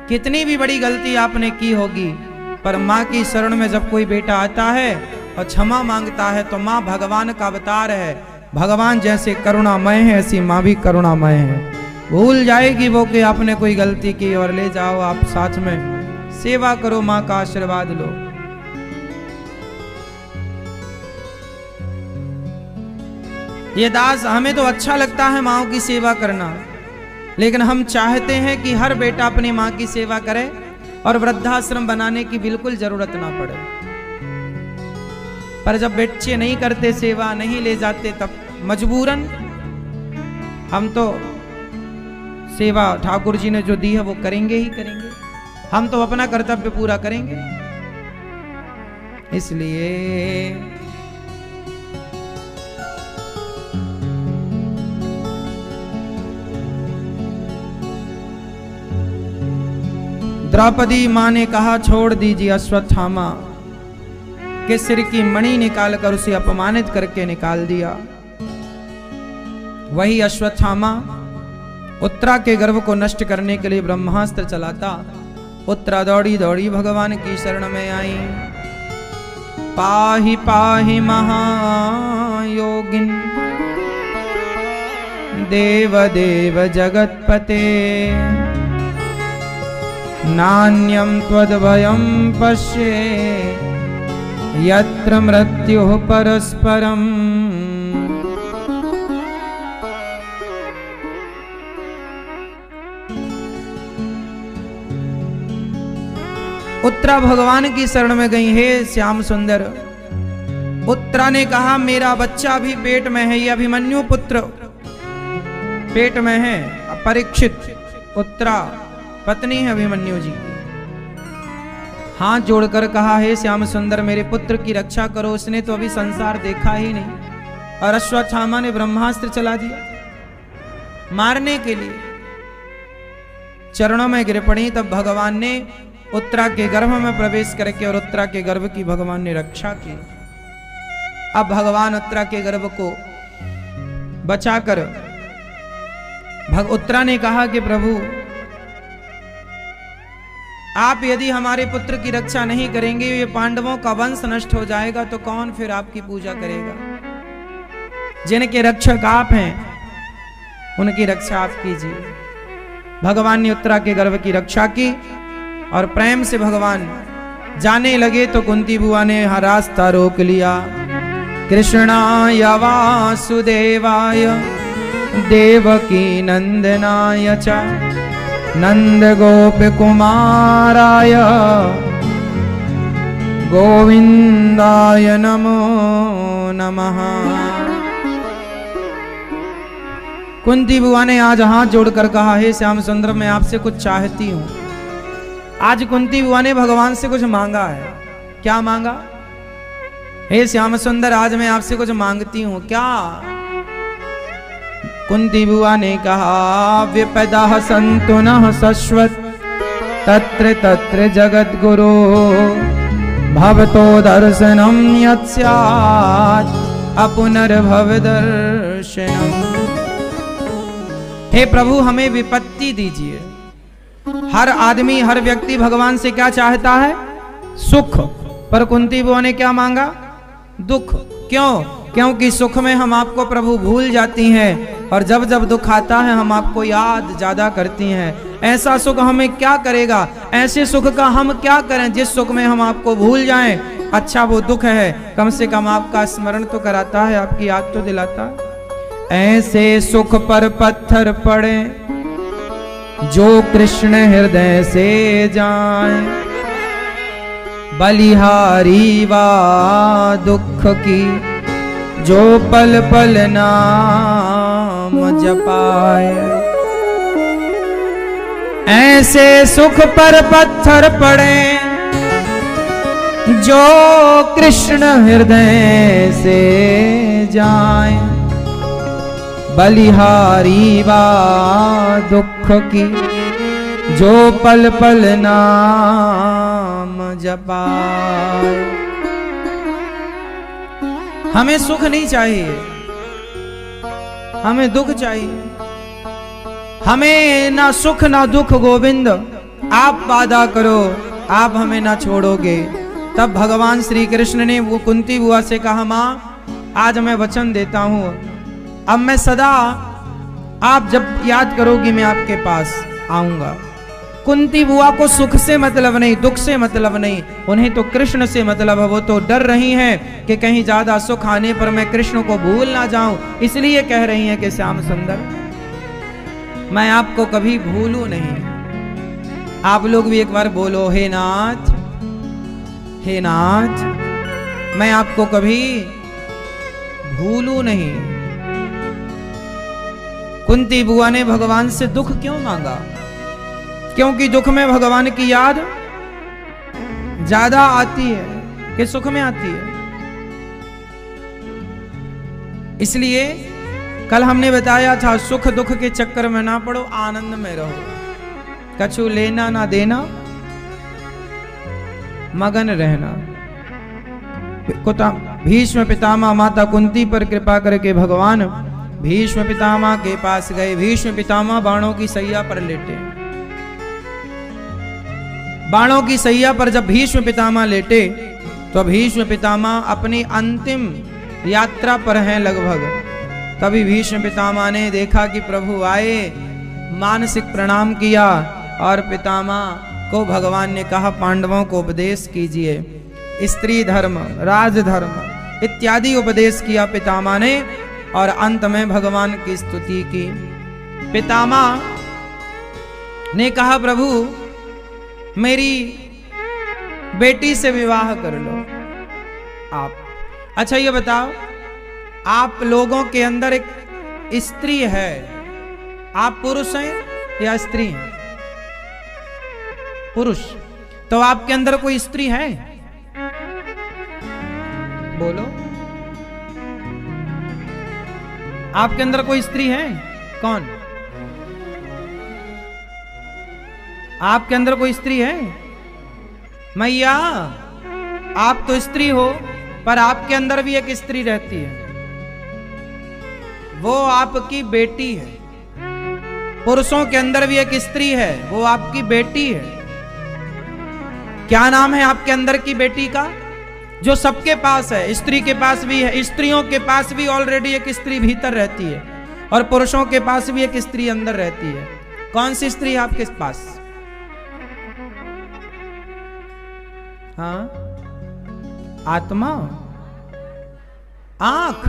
कितनी भी बड़ी गलती आपने की होगी, पर माँ की शरण में जब कोई बेटा आता है और क्षमा मांगता है तो माँ भगवान का अवतार है। भगवान जैसे करुणामय है, ऐसी माँ भी करुणामय है। भूल जाएगी वो कि आपने कोई गलती की, और ले जाओ आप साथ में सेवा करो, माँ का आशीर्वाद लो। ये दास, हमें तो अच्छा लगता है माँओं की सेवा करना, लेकिन हम चाहते हैं कि हर बेटा अपनी माँ की सेवा करे और वृद्धाश्रम बनाने की बिल्कुल जरूरत ना पड़े। पर जब बच्चे नहीं करते सेवा, नहीं ले जाते, तब मजबूरन हम तो सेवा ठाकुर जी ने जो दी है वो करेंगे ही करेंगे। हम तो अपना कर्तव्य पूरा करेंगे। इसलिए द्रौपदी माँ ने कहा छोड़ दीजिए अश्वत्थामा के सिर की मणि निकालकर उसे अपमानित करके निकाल दिया। वही अश्वत्थामा उत्तरा के गर्भ को नष्ट करने के लिए ब्रह्मास्त्र चलाता। उत्तरा दौड़ी दौड़ी भगवान की शरण में आई। पाहि पाहि महायोगिन देव देव जगत्पते नान्यं त्वद्भयं पश्ये यत्र मृत्युः परस्परम्। उत्तरा भगवान की शरण में गई। हे श्याम सुंदर, उत्तरा ने कहा मेरा बच्चा भी पेट में है, ये अभिमन्यु पुत्र पेट में है। परीक्षित उत्तरा पत्नी है अभिमन्यु जी की। हाथ जोड़कर कहा हे श्याम सुंदर मेरे पुत्र की रक्षा करो। उसने तो अभी संसार देखा ही नहीं और अश्वत्थामा ने ब्रह्मास्त्र चला दिया मारने के लिए। चरणों में गिर पड़ी। तब भगवान ने उत्तरा के गर्भ में प्रवेश करके और उत्तरा के गर्भ की भगवान ने रक्षा की। अब भगवान उत्तरा के गर्भ को बचाकर उत्तरा ने कहा कि प्रभु आप यदि हमारे पुत्र की रक्षा नहीं करेंगे, ये पांडवों का वंश नष्ट हो जाएगा, तो कौन फिर आपकी पूजा करेगा? जिनके रक्षक आप हैं उनकी रक्षा आप कीजिए। भगवान ने उत्तरा के गर्भ की रक्षा की और प्रेम से भगवान जाने लगे तो कुंती बुआ ने रास्ता रोक लिया। कृष्णाय वासुदेवाय देवकी नंदनाय च नंद गोप कुमाराय गोविंदाय नमो नमः। कुंती बुआ ने आज हाथ जोड़कर कहा हे श्याम सुंदर मैं आपसे कुछ चाहती हूं। आज कुंती बुआ ने भगवान से कुछ मांगा है। क्या मांगा? हे श्याम सुंदर आज मैं आपसे कुछ मांगती हूं। क्या? कुंती बुआ ने कहा विपदः सन्तु नः शश्वत तत्र तत्र जगत गुरु भवतो दर्शनम यत् स्यात् अपुनर्भव दर्शनम। हे प्रभु हमें विपत्ति दीजिए। हर आदमी हर व्यक्ति भगवान से क्या चाहता है? सुख। पर कुंती बुआ ने क्या मांगा? दुख। क्यों? क्योंकि सुख में हम आपको प्रभु भूल जाती हैं और जब जब दुख आता है हम आपको याद ज्यादा करती हैं। ऐसा सुख हमें क्या करेगा? ऐसे सुख का हम क्या करें जिस सुख में हम आपको भूल जाएं? अच्छा वो दुख है, कम से कम आपका स्मरण तो कराता है, आपकी याद तो दिलाता है। ऐसे सुख पर पत्थर पड़े जो कृष्ण हृदय से जाए बलिहारी वा दुख की जो पल पल नाम जपाए। ऐसे सुख पर पत्थर पड़े जो कृष्ण हृदय से जाए बलिहारी वा दुख की जो पल पल नाम जपाए। हमें सुख नहीं चाहिए, हमें दुख चाहिए। हमें ना सुख ना दुख गोविंद आप वादा करो आप हमें ना छोड़ोगे। तब भगवान श्री कृष्ण ने वो कुंती बुआ से कहा मां आज मैं वचन देता हूं, अब मैं सदा आप जब याद करोगी मैं आपके पास आऊंगा। कुंती बुआ को सुख से मतलब नहीं, दुख से मतलब नहीं, उन्हें तो कृष्ण से मतलब है। वो तो डर रही हैं कि कहीं ज्यादा सुख आने पर मैं कृष्ण को भूल ना जाऊं, इसलिए कह रही हैं कि श्याम सुंदर मैं आपको कभी भूलूं नहीं। आप लोग भी एक बार बोलो हे नाथ मैं आपको कभी भूलूं नहीं। कुंती बुआ ने भगवान से दुख क्यों मांगा? क्योंकि दुख में भगवान की याद ज्यादा आती है कि सुख में आती है। इसलिए कल हमने बताया था सुख दुख के चक्कर में ना पड़ो, आनंद में रहो। कछु लेना ना देना, मगन रहना। भीष्म पितामह माता कुंती पर कृपा करके भगवान भीष्म पितामह के पास गए। भीष्म पितामह बाणों की सैया पर लेटे। बाणों की सैया पर जब भीष्म पितामह लेटे तो भीष्म पितामह अपनी अंतिम यात्रा पर हैं लगभग। तभी भीष्म पितामह ने देखा कि प्रभु आए, मानसिक प्रणाम किया और पितामह को भगवान ने कहा पांडवों को उपदेश कीजिए, स्त्री धर्म, राजधर्म इत्यादि उपदेश किया पितामह ने, और अंत में भगवान की स्तुति की। पितामह ने कहा प्रभु मेरी बेटी से विवाह कर लो आप। अच्छा ये बताओ, आप लोगों के अंदर एक स्त्री है, आप पुरुष हैं या स्त्री हैं? पुरुष। तो आपके अंदर कोई स्त्री है? बोलो, आपके अंदर कोई स्त्री है? कौन? आपके अंदर कोई स्त्री है? मैया, आप तो स्त्री हो, पर आपके अंदर भी एक स्त्री रहती है, वो आपकी बेटी है। पुरुषों के अंदर भी एक स्त्री है, वो आपकी बेटी है। क्या नाम है आपके अंदर की बेटी का? जो सबके पास है, स्त्री के पास भी है, स्त्रियों के पास भी ऑलरेडी एक स्त्री भीतर रहती है, और पुरुषों के पास भी एक स्त्री अंदर रहती है। कौन सी स्त्री है आपके पास? हाँ, आत्मा, आंख।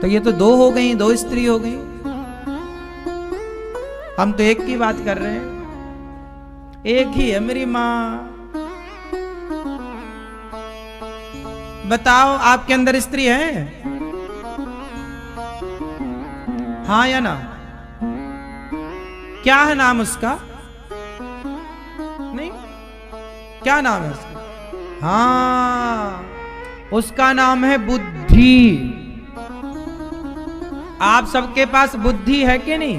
तो ये तो दो हो गई, दो स्त्री हो गई। हम तो एक की बात कर रहे हैं, एक ही है मेरी मां। बताओ आपके अंदर स्त्री है? हाँ या ना? क्या है नाम उसका? नहीं, क्या नाम है उसका? हाँ, उसका नाम है बुद्धि। आप सबके पास बुद्धि है कि नहीं?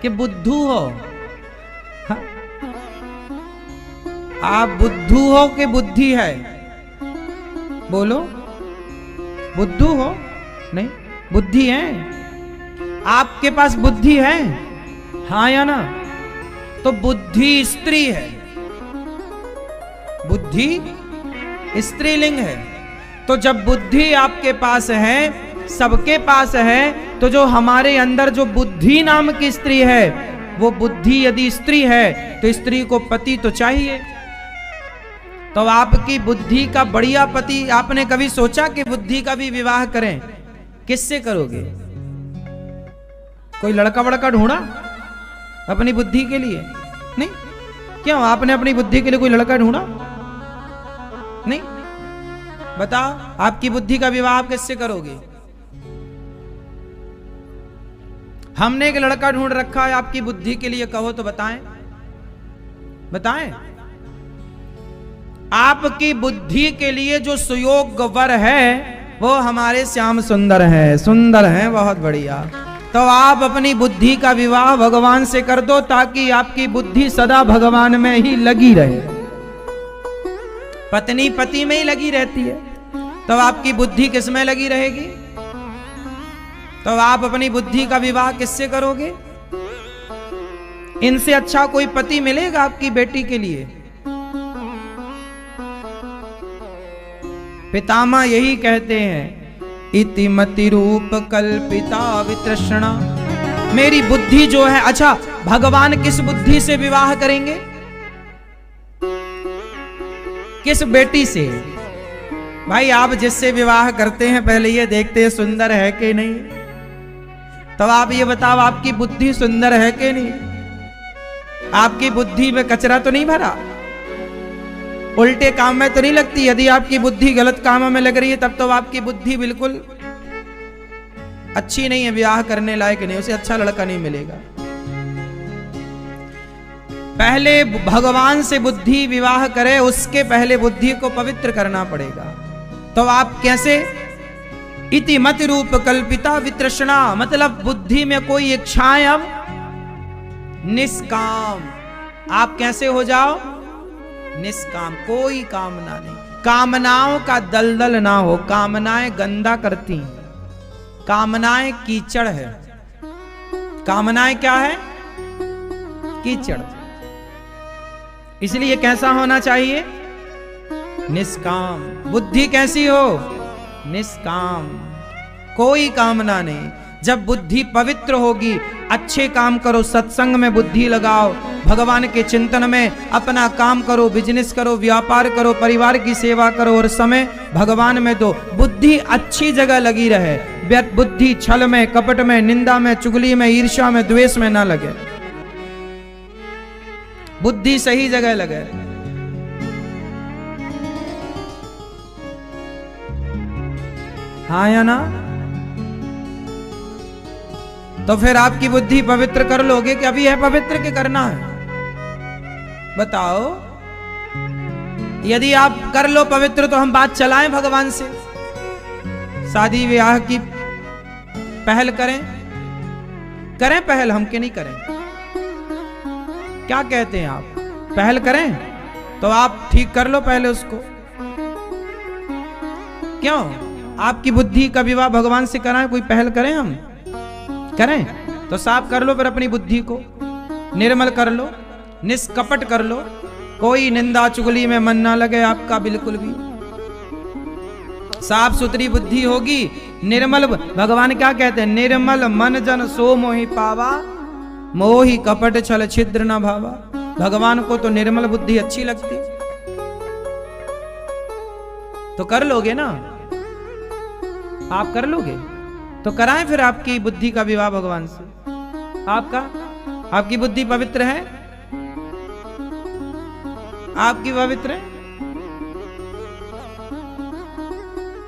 कि बुद्धू हो? हाँ? आप बुद्धू हो कि बुद्धि है? बोलो, बुद्धू हो? नहीं, बुद्धि है। आपके पास बुद्धि है? हाँ या ना? तो बुद्धि स्त्री है, बुद्धि स्त्रीलिंग है। तो जब बुद्धि आपके पास है, सबके पास है, तो जो हमारे अंदर जो बुद्धि नाम की स्त्री है, वो बुद्धि यदि स्त्री है तो स्त्री को पति तो चाहिए। तो आपकी बुद्धि का बढ़िया पति, आपने कभी सोचा कि बुद्धि का भी विवाह करें? किससे करोगे? कोई लड़का वड़का ढूंढा अपनी बुद्धि के लिए? नहीं। क्यों, आपने अपनी बुद्धि के लिए कोई लड़का ढूंढा? नहीं। बताओ, आपकी बुद्धि का विवाह आप किससे करोगे? हमने एक लड़का ढूंढ रखा है आपकी बुद्धि के लिए, कहो तो बताएं, बताएं। आपकी बुद्धि के लिए जो सुयोग वर है वो हमारे श्याम सुंदर है, सुंदर है, बहुत बढ़िया। तो आप अपनी बुद्धि का विवाह भगवान से कर दो, ताकि आपकी बुद्धि सदा भगवान में ही लगी रहे। पत्नी पति में ही लगी रहती है, तो आपकी बुद्धि किस में लगी रहेगी? तो आप अपनी बुद्धि का विवाह किससे करोगे? इनसे अच्छा कोई पति मिलेगा आपकी बेटी के लिए? पितामह यही कहते हैं, इति मति रूप कल्पिता वितृष्णा। मेरी बुद्धि जो है, अच्छा भगवान किस बुद्धि से विवाह करेंगे? किस बेटी से? भाई आप जिससे विवाह करते हैं पहले ये देखते हैं सुंदर है कि नहीं। तब आप ये बताओ, आपकी बुद्धि सुंदर है कि नहीं? आपकी बुद्धि में कचरा तो नहीं भरा? उल्टे काम में तो नहीं लगती? यदि आपकी बुद्धि गलत कामों में लग रही है, तब तो आपकी बुद्धि बिल्कुल अच्छी नहीं है, विवाह करने लायक नहीं, उसे अच्छा लड़का नहीं मिलेगा। पहले भगवान से बुद्धि विवाह करे, उसके पहले बुद्धि को पवित्र करना पड़ेगा। तो आप कैसे? इति मत रूप कल्पिता वितृष्णा, मतलब बुद्धि में कोई इच्छाएं अब निष्काम। आप कैसे हो जाओ? निष्काम, कोई कामना नहीं। कामनाओं का दलदल ना हो। कामनाएं गंदा करती हैं, कामनाएं कीचड़ है। कामनाएं क्या है? कीचड़। इसलिए कैसा होना चाहिए? निष्काम। बुद्धि कैसी हो? निष्काम, कोई कामना नहीं। जब बुद्धि पवित्र होगी, अच्छे काम करो, सत्संग में बुद्धि लगाओ, भगवान के चिंतन में अपना काम करो, बिजनेस करो, व्यापार करो, परिवार की सेवा करो और समय भगवान में दो। बुद्धि अच्छी जगह लगी रहे, बुद्धि छल में, कपट में, निंदा में, चुगली में, ईर्ष्या में, द्वेष में ना लगे। बुद्धि सही जगह लगे। हाँ या ना? तो फिर आपकी बुद्धि पवित्र कर लोगे कि अभी है पवित्र के करना है? बताओ। यदि आप कर लो पवित्र तो हम बात चलाएं भगवान से, शादी ब्याह की पहल करें पहल, हम के नहीं करें? क्या कहते हैं आप? पहल करें तो आप ठीक कर लो पहले उसको। क्यों? आपकी बुद्धि का विवाह भगवान से कराएं, कोई पहल करें? हम करें तो साफ कर लो फिर अपनी बुद्धि को, निर्मल कर लो, निष्कपट कर लो, कोई निंदा चुगली में मन ना लगे आपका बिल्कुल भी। साफ सुथरी बुद्धि होगी, निर्मल। भगवान क्या कहते हैं? निर्मल मन जन सो मोहि पावा, मोहि कपट छल छिद्र न भावा। भगवान को तो निर्मल बुद्धि अच्छी लगती। तो कर लोगे ना? आप कर लोगे तो कराएं फिर आपकी बुद्धि का विवाह भगवान से। आपकी बुद्धि पवित्र है? आपकी पवित्र है?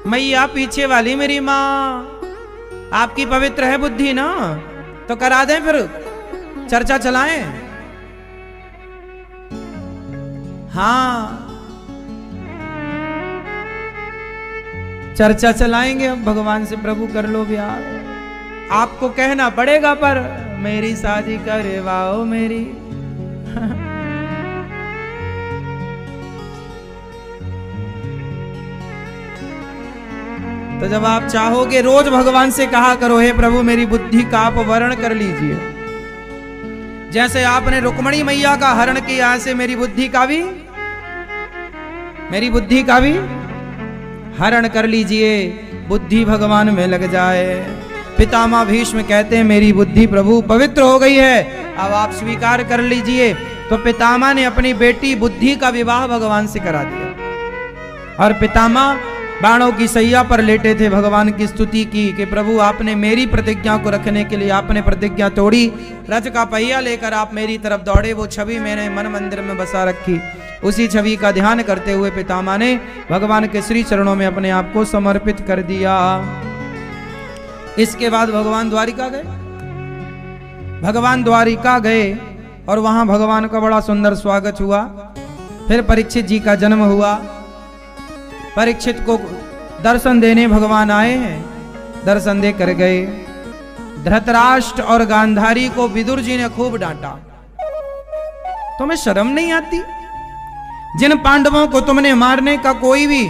मैया पीछे वाली मेरी माँ, आपकी पवित्र है बुद्धि ना? तो करा दें फिर, चर्चा चलाएं। हाँ, चर्चा चलाएंगे अब भगवान से। प्रभु कर लो ब्याह, आपको कहना पड़ेगा पर मेरी शादी करवाओ मेरी। तो जब आप चाहोगे रोज भगवान से कहा करो, हे प्रभु मेरी बुद्धि का आप वर्ण कर लीजिए। जैसे आपने रुक्मणी मैया का हरण किया, ऐसे मेरी बुद्धि का भी हरण कर लीजिए, बुद्धि भगवान में लग जाए। पितामह भीष्म कहते हैं मेरी बुद्धि प्रभु पवित्र हो गई है, अब आप स्वीकार कर लीजिए। तो पितामह ने अपनी बेटी बुद्धि का विवाह भगवान से करा दिया और पितामह बाणों की सैया पर लेटे थे, भगवान की स्तुति की कि प्रभु आपने मेरी प्रतिज्ञा को रखने के लिए आपने प्रतिज्ञा तोड़ी, रथ का पहिया लेकर आप मेरी तरफ दौड़े। वो छवि मैंने मन मंदिर में बसा रखी, उसी छवि का ध्यान करते हुए पितामह ने भगवान के श्री चरणों में अपने आप को समर्पित कर दिया। इसके बाद भगवान द्वारिका गए और वहां भगवान का बड़ा सुंदर स्वागत हुआ। फिर परीक्षित जी का जन्म हुआ। परीक्षित को दर्शन देने भगवान आए हैं, दर्शन दे कर गए। धृतराष्ट्र और गांधारी को विदुर जी ने खूब डांटा, तुम्हें शर्म नहीं आती? जिन पांडवों को तुमने मारने का कोई भी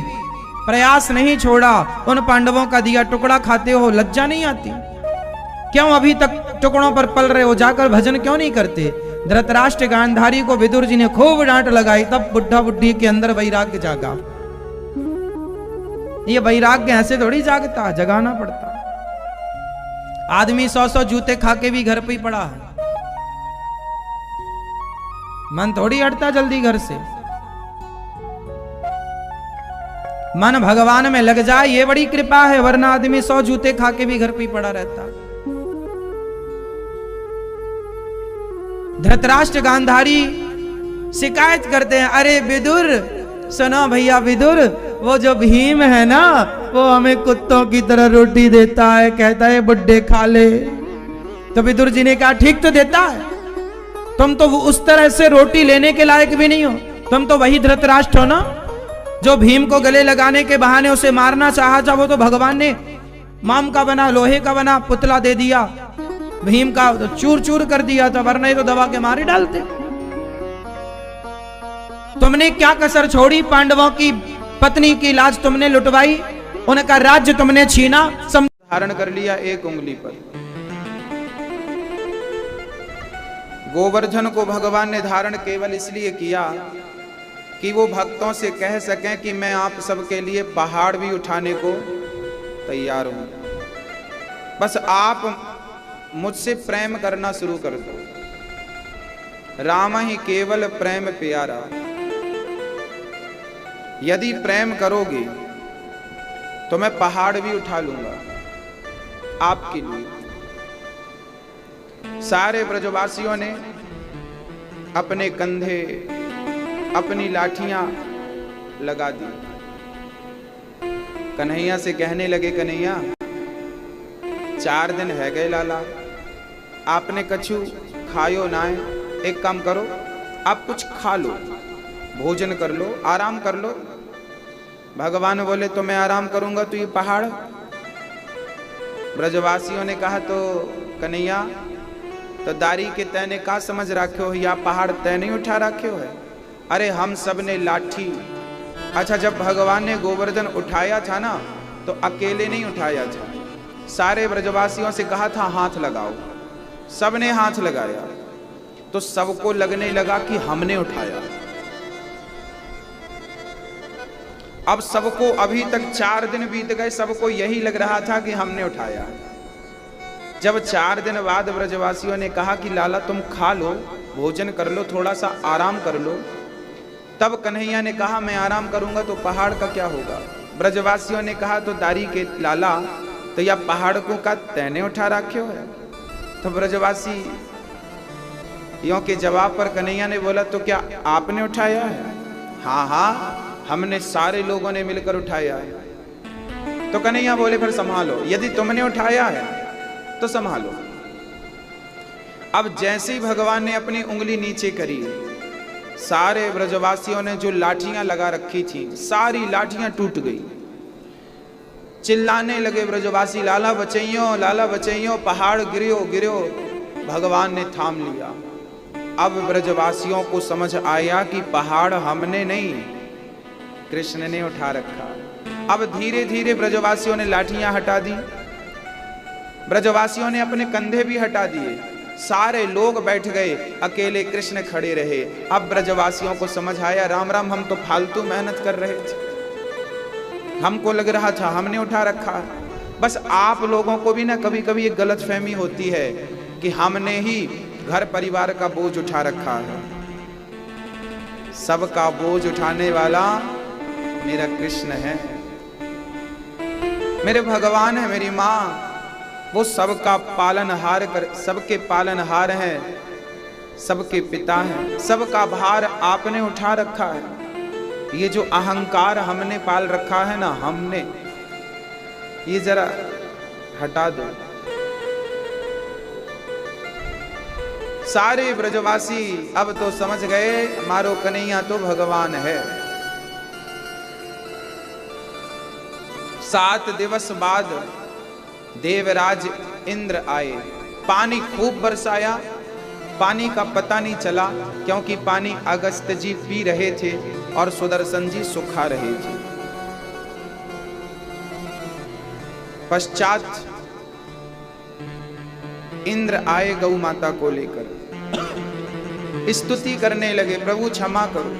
प्रयास नहीं छोड़ा, उन पांडवों का दिया टुकड़ा खाते हो, लज्जा नहीं आती? क्यों अभी तक टुकड़ों पर पल रहे हो? जाकर भजन क्यों नहीं करते? धृतराष्ट्र गांधारी को विदुर जी ने खूब डांट लगाई। तब बुढ़ा बुढ़ी के अंदर वैराग्य जागा। ये वैराग्य ऐसे थोड़ी जागता, जगाना पड़ता। आदमी 100 जूते खा के भी घर पे ही पड़ा है, मन थोड़ी हटता जल्दी घर से। मन भगवान में लग जाए ये बड़ी कृपा है, वरना आदमी 100 जूते खा के भी घर पे ही पड़ा रहता। धृतराष्ट्र गांधारी शिकायत करते हैं, अरे विदुर सुनो भैया, विदुर वो जो भीम है ना, वो हमें कुत्तों की तरह रोटी देता है, कहता है बुड्ढे खा ले। तो विदुर जी ने कहा ठीक तो देता है, तुम तो उस तरह से रोटी लेने के लायक भी नहीं हो। तुम तो वही धृतराष्ट्र हो ना जो भीम को गले लगाने के बहाने उसे मारना चाहा था। वो तो भगवान ने माम का बना, लोहे का बना पुतला दे दिया, भीम का तो चूर चूर कर दिया था, वरना तो दबा के मारे डालते। तुमने क्या कसर छोड़ी? पांडवों की पत्नी की लाज तुमने लुटवाई, उनका राज्य तुमने छीना, धारण कर लिया एक उंगली पर। गोवर्धन को भगवान ने धारण केवल इसलिए किया कि वो भक्तों से कह सकें कि मैं आप सबके लिए पहाड़ भी उठाने को तैयार हूं। बस आप मुझसे प्रेम करना शुरू कर दो। राम ही केवल प्रेम प्यारा, यदि प्रेम करोगे तो मैं पहाड़ भी उठा लूंगा आपके लिए। सारे ब्रजवासियों ने अपने कंधे अपनी लाठियां लगा दी। कन्हैया से कहने लगे, कन्हैया 4 दिन है गए लाला, आपने कछु खायो ना है, एक काम करो आप कुछ खा लो, भोजन कर लो, आराम कर लो। भगवान बोले तो मैं आराम करूंगा तो ये पहाड़। ब्रजवासियों ने कहा तो कन्हैया तो दारी के तैने का समझ रखे हो, या पहाड़ तय नहीं उठा रखे हो है। अरे हम सब ने लाठी, अच्छा जब भगवान ने गोवर्धन उठाया था ना तो अकेले नहीं उठाया था, सारे ब्रजवासियों से कहा था हाथ लगाओ, सबने हाथ लगाया तो सबको लगने लगा कि हमने उठाया। अब सबको अभी तक 4 दिन बीत गए, सबको यही लग रहा था कि हमने उठाया। जब 4 दिन बाद ब्रजवासियों ने कहा कि लाला तुम खा लो, भोजन कर लो, थोड़ा सा आराम कर लो, तब कन्हैया ने कहा मैं आराम करूंगा तो पहाड़ का क्या होगा। ब्रजवासियों ने कहा तो दारी के लाला तो या पहाड़ को का तैने उठा रखे हो है। तो ब्रजवासी यों के जवाब पर कन्हैया ने बोला तो क्या आपने उठाया है? हाँ हाँ हमने सारे लोगों ने मिलकर उठाया है। तो कन्हैया बोले फिर संभालो, यदि तुमने उठाया है तो संभालो। अब जैसे ही भगवान ने अपनी उंगली नीचे करी, सारे ब्रजवासियों ने जो लाठियां लगा रखी थी सारी लाठियां टूट गई। चिल्लाने लगे ब्रजवासी, लाला बचैयो, पहाड़ गिरो गिरो। भगवान ने थाम लिया। अब ब्रजवासियों को समझ आया कि पहाड़ हमने नहीं, कृष्ण ने उठा रखा। अब धीरे धीरे ब्रजवासियों ने लाठियां हटा दी, ब्रजवासियों ने अपने कंधे भी हटा दिए, सारे लोग बैठ गए, अकेले कृष्ण खड़े रहे। अब ब्रजवासियों को समझ आया राम राम हम तो फालतू मेहनत कर रहे थे, हमको लग रहा था हमने उठा रखा। बस आप लोगों को भी ना कभी कभी एक गलतफहमी होती है कि हमने ही घर परिवार का बोझ उठा रखा है। सबका बोझ उठाने वाला मेरा कृष्ण है, मेरे भगवान है, मेरी माँ, वो सबका पालनहार कर, सबके पालनहार हैं, सबके पिता हैं, सबका भार आपने उठा रखा है। ये जो अहंकार हमने पाल रखा है ना, हमने, ये जरा हटा दो। सारे ब्रजवासी अब तो समझ गए मारो कन्हैया तो भगवान है। 7 दिवस बाद देवराज इंद्र आए, पानी खूब बरसाया, पानी का पता नहीं चला क्योंकि पानी अगस्त जी पी रहे थे और सुदर्शन जी सुखा रहे थे। पश्चात इंद्र आए गौ माता को लेकर, स्तुति करने लगे, प्रभु क्षमा करो,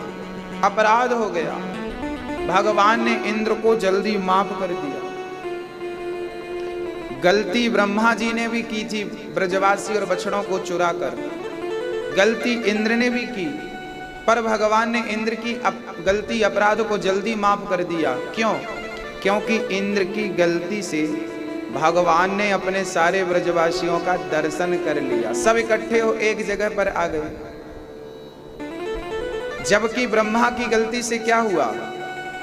अपराध हो गया। भगवान ने इंद्र को जल्दी माफ कर दिया। गलती ब्रह्मा जी ने भी की थी ब्रजवासी और बछड़ों को चुरा कर, गलती इंद्र ने भी की, पर भगवान ने इंद्र की गलती अपराध को जल्दी माफ कर दिया। क्यों? क्योंकि इंद्र की गलती से भगवान ने अपने सारे ब्रजवासियों का दर्शन कर लिया, सब इकट्ठे हो एक जगह पर आ गए। जबकि ब्रह्मा की गलती से क्या हुआ,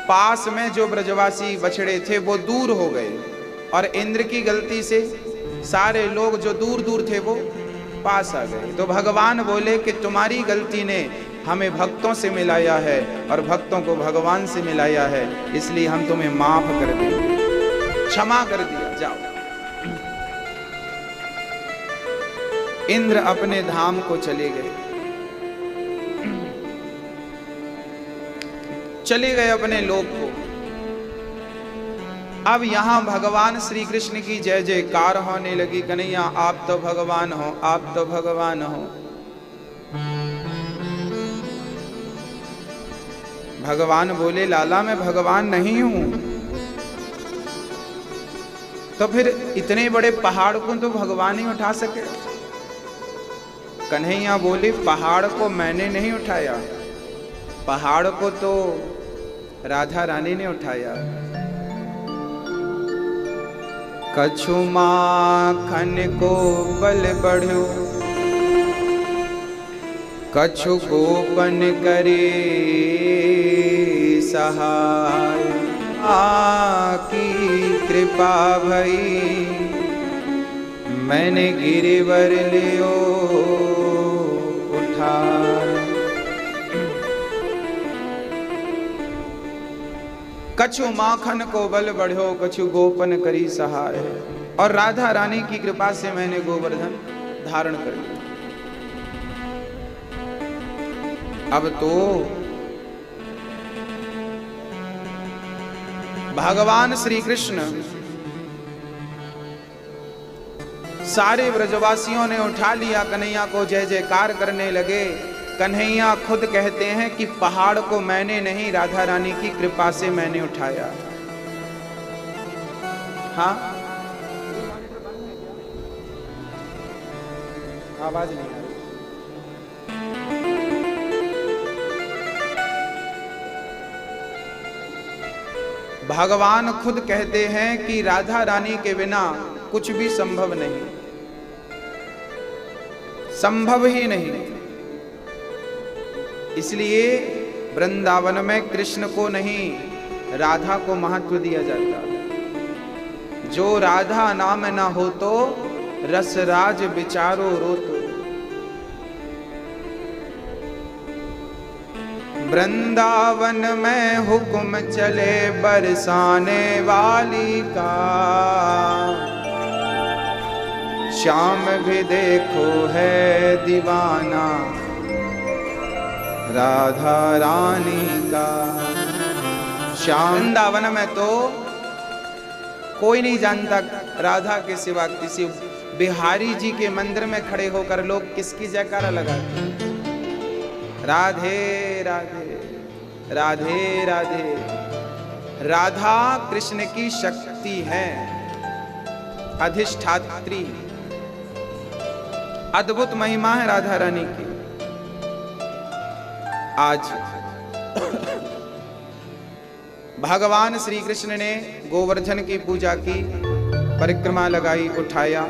पास में जो ब्रजवासी बछड़े थे वो दूर हो गए, और इंद्र की गलती से सारे लोग जो दूर दूर थे वो पास आ गए। तो भगवान बोले कि तुम्हारी गलती ने हमें भक्तों से मिलाया है और भक्तों को भगवान से मिलाया है, इसलिए हम तुम्हें माफ कर देंगे, क्षमा कर दिया, जाओ। इंद्र अपने धाम को चले गए, अपने लोक को। अब यहां भगवान श्री कृष्ण की जय जयकार होने लगी, कन्हैया आप तो भगवान हो, आप तो भगवान हो। भगवान बोले लाला मैं भगवान नहीं हूं। तो फिर इतने बड़े पहाड़ को तो भगवान ही उठा सके। कन्हैया बोले पहाड़ को मैंने नहीं उठाया, पहाड़ को तो राधा रानी ने उठाया। कछु माखन को बल बढ़ो, कछु गोपन करे सहाय। आकी कृपा भई मैंने गिरिवर लियो उठाए। कछु माखन को बल बढ़ो, कछु गोपन करी सहाय। और राधा रानी की कृपा से मैंने गोवर्धन धारण कर लिया। अब तो भगवान श्री कृष्ण सारे ब्रजवासियों ने उठा लिया, कन्हैया को जय जयकार करने लगे। कन्हैया खुद कहते हैं कि पहाड़ को मैंने नहीं, राधा रानी की कृपा से मैंने उठाया। हाँ, आवाज नहीं आ रही। भगवान खुद कहते हैं कि राधा रानी के बिना कुछ भी संभव नहीं, संभव ही नहीं। इसलिए वृंदावन में कृष्ण को नहीं राधा को महत्व दिया जाता। जो राधा नाम ना हो तो रसराज विचारो रोतो। वृंदावन में हुक्म चले बरसाने वाली का, श्याम भी देखो है दीवाना राधा रानी का। श्याम वृंदावन में तो कोई नहीं जानता राधा के सिवा। किसी बिहारी जी के मंदिर में खड़े होकर लोग किसकी जयकारा लगाते हैं? राधे राधे राधे राधे। राधा कृष्ण की शक्ति है, अधिष्ठात्री। अद्भुत महिमा है राधा रानी की। आज भगवान श्री कृष्ण ने गोवर्धन की पूजा की, परिक्रमा लगाई, उठाया।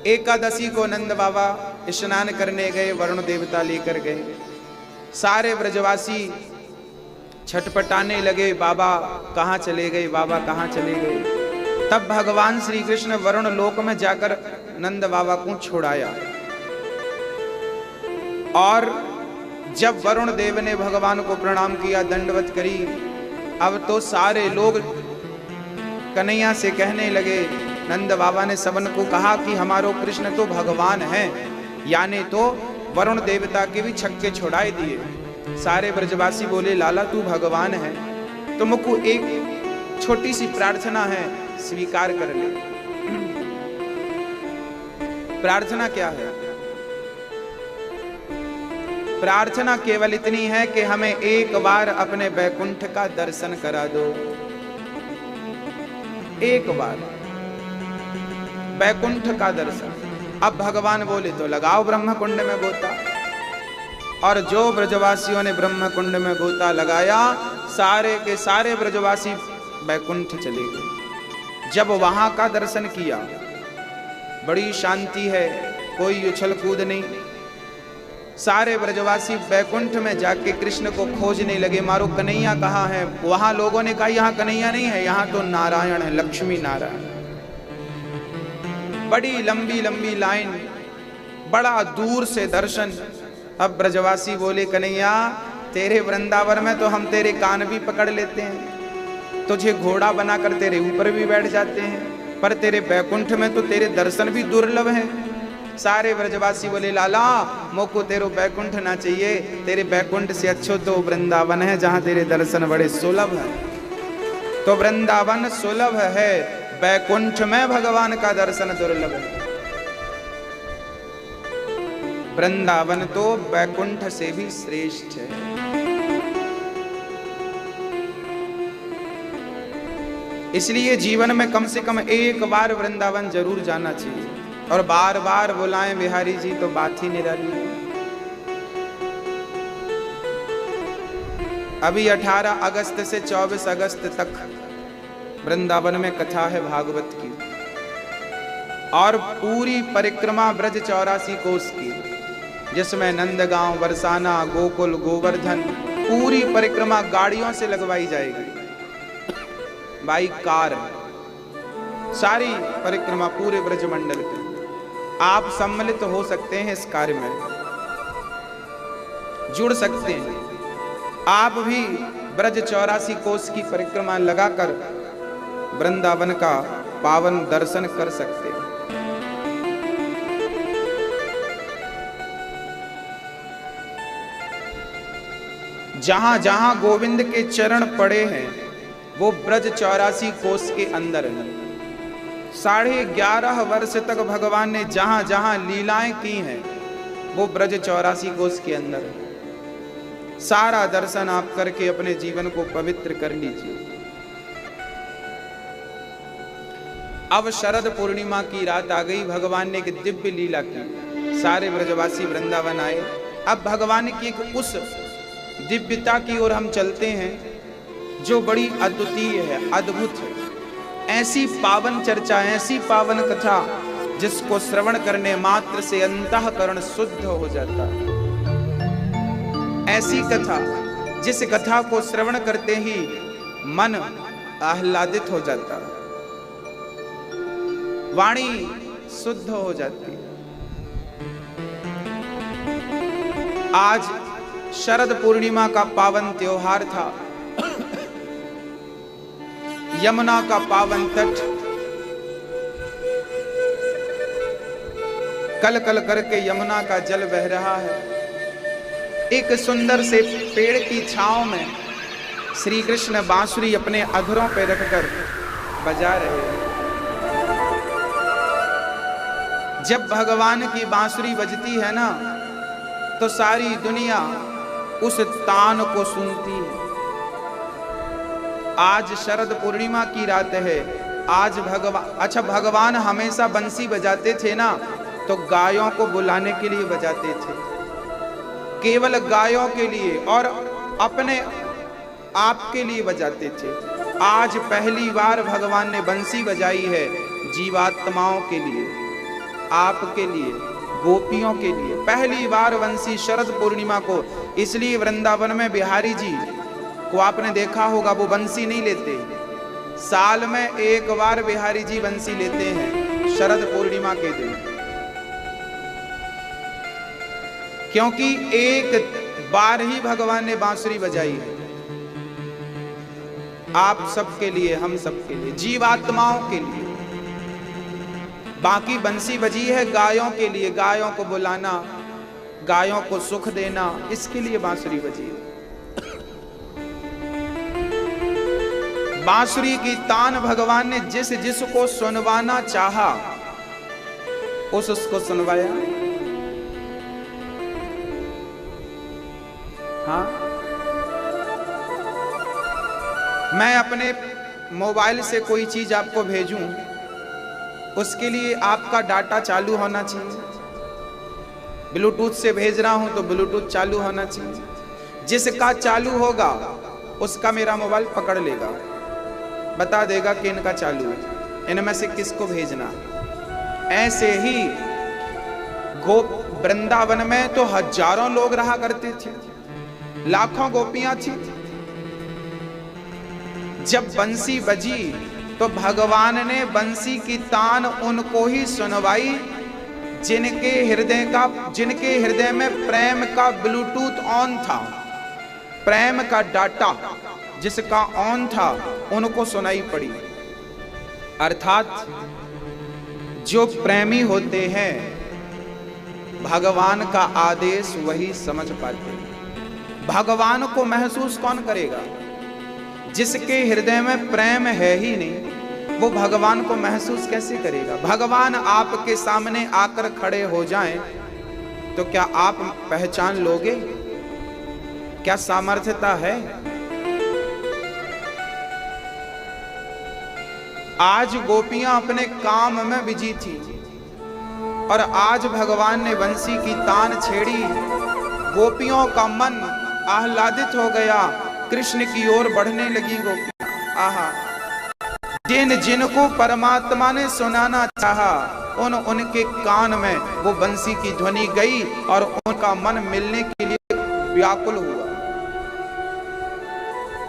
एकादशी को नंद बाबा स्नान करने गए, वरुण देवता लेकर गए। सारे ब्रजवासी छटपटाने लगे, बाबा कहाँ चले गए, बाबा कहाँ चले गए। तब भगवान श्री कृष्ण वरुण लोक में जाकर नंद बाबा को छोड़ाया। और जब वरुण देव ने भगवान को प्रणाम किया, दंडवत करी, अब तो सारे लोग कन्हैया से कहने लगे, नंद बाबा ने सबन को कहा कि हमारो कृष्ण तो भगवान है, यानी तो वरुण देवता के भी छक्के छोड़ाए दिए। सारे ब्रजवासी बोले लाला तू भगवान है, तो मुझको एक छोटी सी प्रार्थना है, स्वीकार कर ले। प्रार्थना क्या है? प्रार्थना केवल इतनी है कि हमें एक बार अपने वैकुंठ का दर्शन करा दो। एक बार वैकुंठ का दर्शन। अब भगवान बोले तो लगाओ ब्रह्म कुंड में गोता। और जो ब्रजवासियों ने ब्रह्म कुंड में गोता लगाया, सारे के सारे ब्रजवासी वैकुंठ चले गए। जब वहां का दर्शन किया, बड़ी शांति है, कोई उछल कूद नहीं। सारे ब्रजवासी वैकुंठ में जाके कृष्ण को खोजने लगे, मारो कन्हैया कहाँ है। वहां लोगों ने कहा यहाँ कन्हैया नहीं है, यहाँ तो नारायण है, लक्ष्मी नारायण। बड़ी लंबी लंबी लाइन, बड़ा दूर से दर्शन। अब ब्रजवासी बोले कन्हैया तेरे वृंदावन में तो हम तेरे कान भी पकड़ लेते हैं, तुझे घोड़ा बनाकर तेरे ऊपर भी बैठ जाते हैं, पर तेरे वैकुंठ में तो तेरे दर्शन भी दुर्लभ हैं। सारे ब्रजवासी बोले लाला मोको तेरो वैकुंठ ना चाहिए, तेरे वैकुंठ से अच्छो तो वृंदावन है जहां तेरे दर्शन बड़े सुलभ है। तो वृंदावन सुलभ है, वैकुंठ में भगवान का दर्शन दुर्लभ है। वृंदावन तो वैकुंठ से भी श्रेष्ठ है। इसलिए जीवन में कम से कम एक बार वृंदावन जरूर जाना चाहिए, और बार बार बुलाएं बिहारी जी तो बात ही निराली है। अभी 18 अगस्त से 24 अगस्त तक वृंदावन में कथा है भागवत की, और पूरी परिक्रमा ब्रज 84 कोस की, जिसमें नंदगांव, बरसाना, गोकुल, गोवर्धन, पूरी परिक्रमा गाड़ियों से लगवाई जाएगी, बाइक, कार, सारी परिक्रमा पूरे ब्रजमंडल की। आप सम्मिलित हो सकते हैं इस कार्य में, जुड़ सकते हैं। आप भी ब्रज 84 कोस की परिक्रमा लगाकर वृंदावन का पावन दर्शन कर सकते हैं। जहां जहां गोविंद के चरण पड़े हैं वो ब्रज 84 कोस के अंदर है। 11.5 वर्ष तक भगवान ने जहां जहां लीलाएं की हैं वो ब्रज 84 कोस के अंदर है। सारा दर्शन आप करके अपने जीवन को पवित्र कर लीजिए। अब शरद पूर्णिमा की रात आ गई, भगवान ने एक दिव्य लीला की, सारे ब्रजवासी वृंदावन आए। अब भगवान की एक उस दिव्यता की ओर हम चलते हैं जो बड़ी अद्वितीय है, अद्भुत है। ऐसी पावन चर्चा, ऐसी पावन कथा जिसको श्रवण करने मात्र से अंतःकरण शुद्ध हो जाता है। ऐसी कथा जिस कथा को श्रवण करते ही मन आह्लादित हो जाता है, वाणी शुद्ध हो जाती है। आज शरद पूर्णिमा का पावन त्योहार था। यमुना का पावन तट कल कल करके यमुना का जल बह रहा है। एक सुंदर से पेड़ की छांव में श्री कृष्ण बांसुरी अपने अधरों पे रखकर बजा रहे हैं। जब भगवान की बांसुरी बजती है ना तो सारी दुनिया उस तान को सुनती है। आज शरद पूर्णिमा की रात है। आज भगवान हमेशा बंसी बजाते थे ना तो गायों को बुलाने के लिए बजाते थे, केवल गायों के लिए और अपने आप के लिए बजाते थे। आज पहली बार भगवान ने बंसी बजाई है जीवात्माओं के लिए, आपके लिए, गोपियों के लिए। पहली बार बंसी शरद पूर्णिमा को। इसलिए वृंदावन में बिहारी जी को आपने देखा होगा, वो बंसी नहीं लेते, साल में एक बार बिहारी जी बंसी लेते हैं शरद पूर्णिमा के दिन, क्योंकि एक बार ही भगवान ने बांसुरी बजाई है आप सबके लिए, हम सबके लिए, जीवात्माओं के लिए। बाकी बंसी बजी है गायों के लिए, गायों को बुलाना, गायों को सुख देना, इसके लिए बांसुरी बजी है। बांसुरी की तान भगवान ने जिस जिसको सुनवाना चाहा उसको सुनवाया। हाँ, मैं अपने मोबाइल से कोई चीज आपको भेजूं, उसके लिए आपका डाटा चालू होना चाहिए। ब्लूटूथ से भेज रहा हूं तो ब्लूटूथ चालू होना चाहिए। जिसका चालू होगा उसका मेरा मोबाइल पकड़ लेगा, बता देगा कि इनका चालू है, इनमें से किसको भेजना। ऐसे ही वृंदावन में तो हजारों लोग रहा करते थे, लाखों गोपियां थी। जब बंसी बजी तो भगवान ने बंसी की तान उनको ही सुनवाई जिनके हृदय में प्रेम का ब्लूटूथ ऑन था, प्रेम का डाटा जिसका ऑन था, उनको सुनाई पड़ी। अर्थात जो प्रेमी होते हैं भगवान का आदेश वही समझ पाते हैं। भगवान को महसूस कौन करेगा? जिसके हृदय में प्रेम है ही नहीं, वो भगवान को महसूस कैसे करेगा? भगवान आपके सामने आकर खड़े हो जाएं तो क्या आप पहचान लोगे? क्या सामर्थ्यता है? आज गोपियां अपने काम में बिजी थी और आज भगवान ने बंसी की तान छेड़ी। गोपियों का मन आह्लादित हो गया, कृष्ण की ओर बढ़ने लगी गोपियां। आहा, जिन जिनको परमात्मा ने सुनाना चाहा उनके कान में वो बंसी की ध्वनि गई और उनका मन मिलने के लिए व्याकुल हुआ।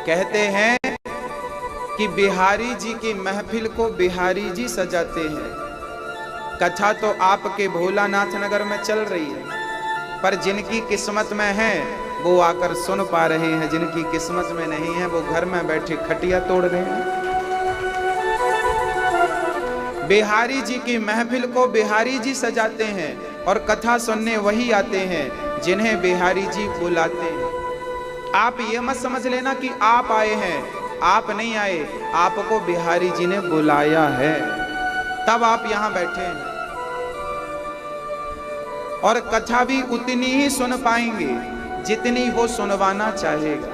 कहते हैं कि बिहारी जी की महफिल को बिहारी जी सजाते हैं। कथा तो आपके भोलानाथ नगर में चल रही है, पर जिनकी किस्मत में है वो आकर सुन पा रहे हैं, जिनकी किस्मत में नहीं है वो घर में बैठे खटिया तोड़ रहे हैं। बिहारी जी की महफिल को बिहारी जी सजाते हैं और कथा सुनने वही आते हैं जिन्हें बिहारी जी बुलाते हैं। आप ये मत समझ लेना कि आप आए हैं, आप नहीं आए, आपको बिहारी जी ने बुलाया है, तब आप यहां बैठे हैं। और कथा भी उतनी ही सुन पाएंगे जितनी वो सुनवाना चाहेगा।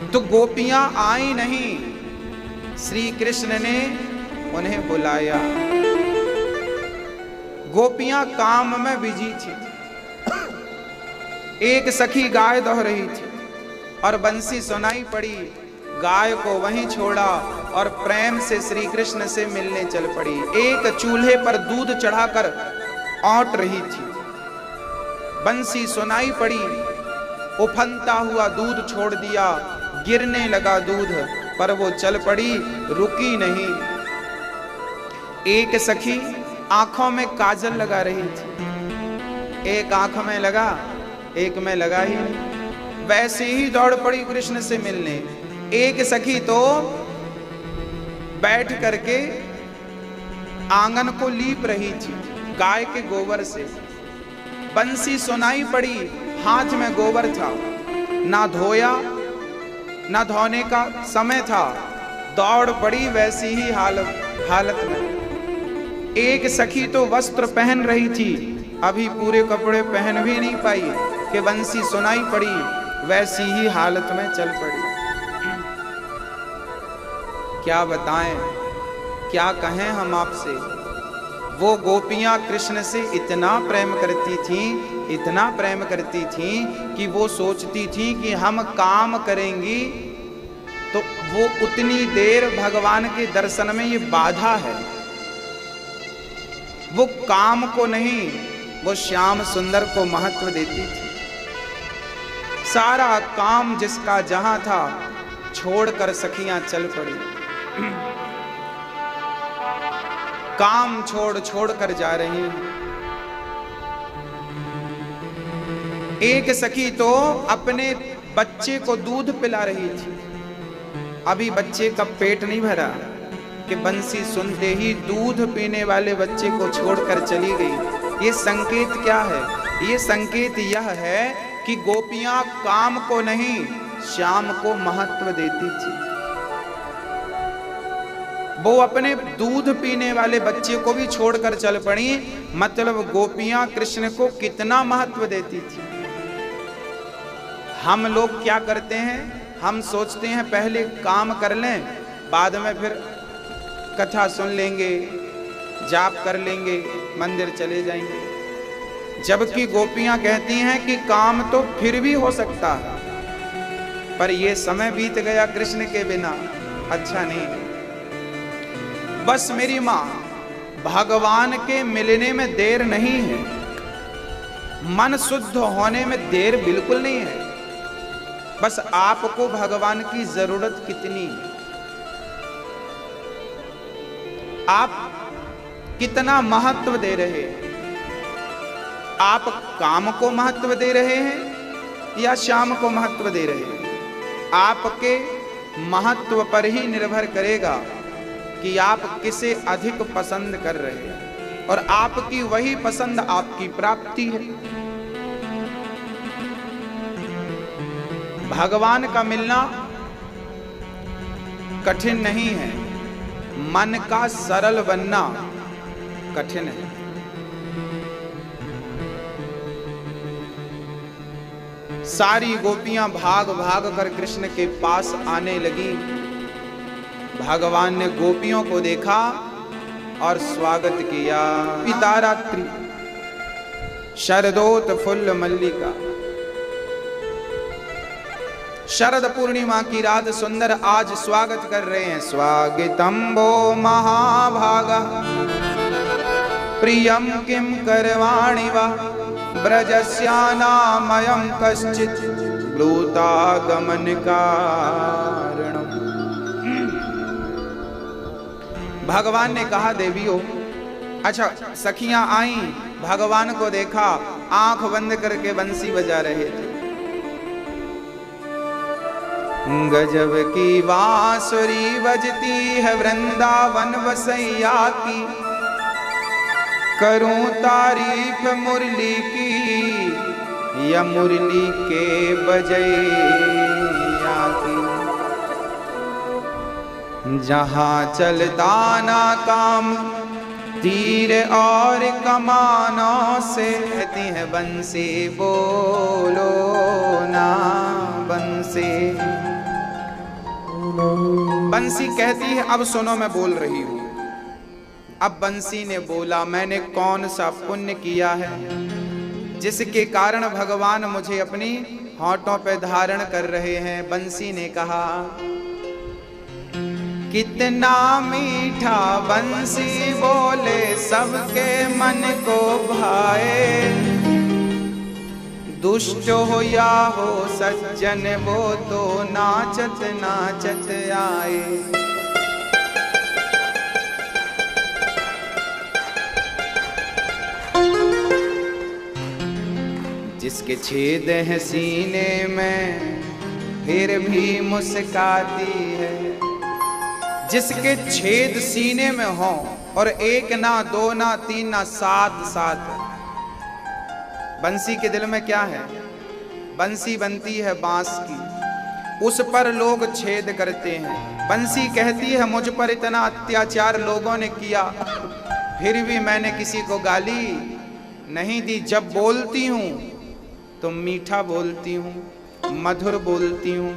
तो गोपियां आई नहीं, श्री कृष्ण ने उन्हें बुलाया। गोपियां काम में बिजी थी। एक सखी गाय दोह रही थी और बंसी सुनाई पड़ी, गाय को वहीं छोड़ा और प्रेम से श्री कृष्ण से मिलने चल पड़ी। एक चूल्हे पर दूध चढ़ाकर औंट रही थी, बंसी सुनाई पड़ी, उफनता हुआ दूध छोड़ दिया, गिरने लगा दूध, पर वो चल पड़ी, रुकी नहीं। एक सखी आंखों में काजल लगा रही थी, एक आंख में लगा, एक में लगा ही नहीं, वैसे ही दौड़ पड़ी कृष्ण से मिलने। एक सखी तो बैठ करके आंगन को लीप रही थी गाय के गोबर से। बंसी सुनाई पड़ी, हाथ में गोबर था, ना धोया ना धोने का समय था, दौड़ पड़ी वैसी ही हालत में। एक सखी तो वस्त्र पहन रही थी, अभी पूरे कपड़े पहन भी नहीं पाई कि बंसी सुनाई पड़ी, वैसी ही हालत में चल पड़ी। क्या बताएं, क्या कहें हम आपसे। वो गोपियां कृष्ण से इतना प्रेम करती थीं, इतना प्रेम करती थीं कि वो सोचती थीं कि हम काम करेंगी तो वो उतनी देर भगवान के दर्शन में ये बाधा है। वो काम को नहीं, वो श्याम सुंदर को महत्व देती थी। सारा काम जिसका जहां था छोड़कर सखियां चल पड़ी। काम छोड़ छोड़ कर जा रही हैं। एक सखी तो अपने बच्चे को दूध पिला रही थी, अभी बच्चे का पेट नहीं भरा कि बंसी सुनते ही दूध पीने वाले बच्चे को छोड़कर चली गई। ये संकेत क्या है? ये संकेत यह है कि गोपियां काम को नहीं, श्याम को महत्व देती थी। वो अपने दूध पीने वाले बच्चे को भी छोड़कर चल पड़ी, मतलब गोपियां कृष्ण को कितना महत्व देती थी। हम लोग क्या करते हैं, हम सोचते हैं पहले काम कर लें, बाद में फिर कथा सुन लेंगे, जाप कर लेंगे, मंदिर चले जाएंगे। जबकि गोपियां कहती हैं कि काम तो फिर भी हो सकता है, पर ये समय बीत गया कृष्ण के बिना अच्छा नहीं। बस मेरी माँ, भगवान के मिलने में देर नहीं है, मन शुद्ध होने में देर बिल्कुल नहीं है। बस आपको भगवान की जरूरत कितनी है, आप कितना महत्व दे रहे हैं। आप काम को महत्व दे रहे हैं या श्याम को महत्व दे रहे हैं, आपके महत्व पर ही निर्भर करेगा कि आप किसे अधिक पसंद कर रहे हैं, और आपकी वही पसंद आपकी प्राप्ति है। भगवान का मिलना कठिन नहीं है, मन का सरल बनना कठिन है। सारी गोपियां भाग भाग कर कृष्ण के पास आने लगी। भगवान ने गोपियों को देखा और स्वागत किया। पितारात्रि शरदोत फुल्ल मल्लिका, शरद पूर्णिमा की रात सुंदर आज स्वागत कर रहे हैं। स्वागतम वो महाभागा प्रियम किम करवाणि वा ब्रजस्यानामयं कश्चित् ब्रूतागमन कारणम्। भगवान ने कहा देवियों, अच्छा सखियां आई, भगवान को देखा, आंख बंद करके बंसी बजा रहे थे। गजब की बांसुरी बजती है वृंदावन वसैया की, करूं तारीफ मुरली की या मुरली के बजैया की। जहां चलता ना काम तीर और कमानों से, कहती है बंसी बोलो ना बंसी। बंसी कहती है अब सुनो मैं बोल रही हूं। अब बंसी ने बोला, मैंने कौन सा पुण्य किया है जिसके कारण भगवान मुझे अपनी होठों पे धारण कर रहे हैं। बंसी ने कहा, कितना मीठा बंसी बोले सबके मन को भाए, दुष्ट हो या हो सज्जन वो तो नाचत नाचत आए। जिसके छेद है सीने में फिर भी मुस्काती है, जिसके छेद सीने में हो और एक ना दो ना तीन ना सात सात। बंसी के दिल में क्या है? बंसी बनती है बांस की, उस पर लोग छेद करते हैं। बंसी कहती है मुझ पर इतना अत्याचार लोगों ने किया, फिर भी मैंने किसी को गाली नहीं दी। जब बोलती हूँ तो मीठा बोलती हूँ, मधुर बोलती हूँ,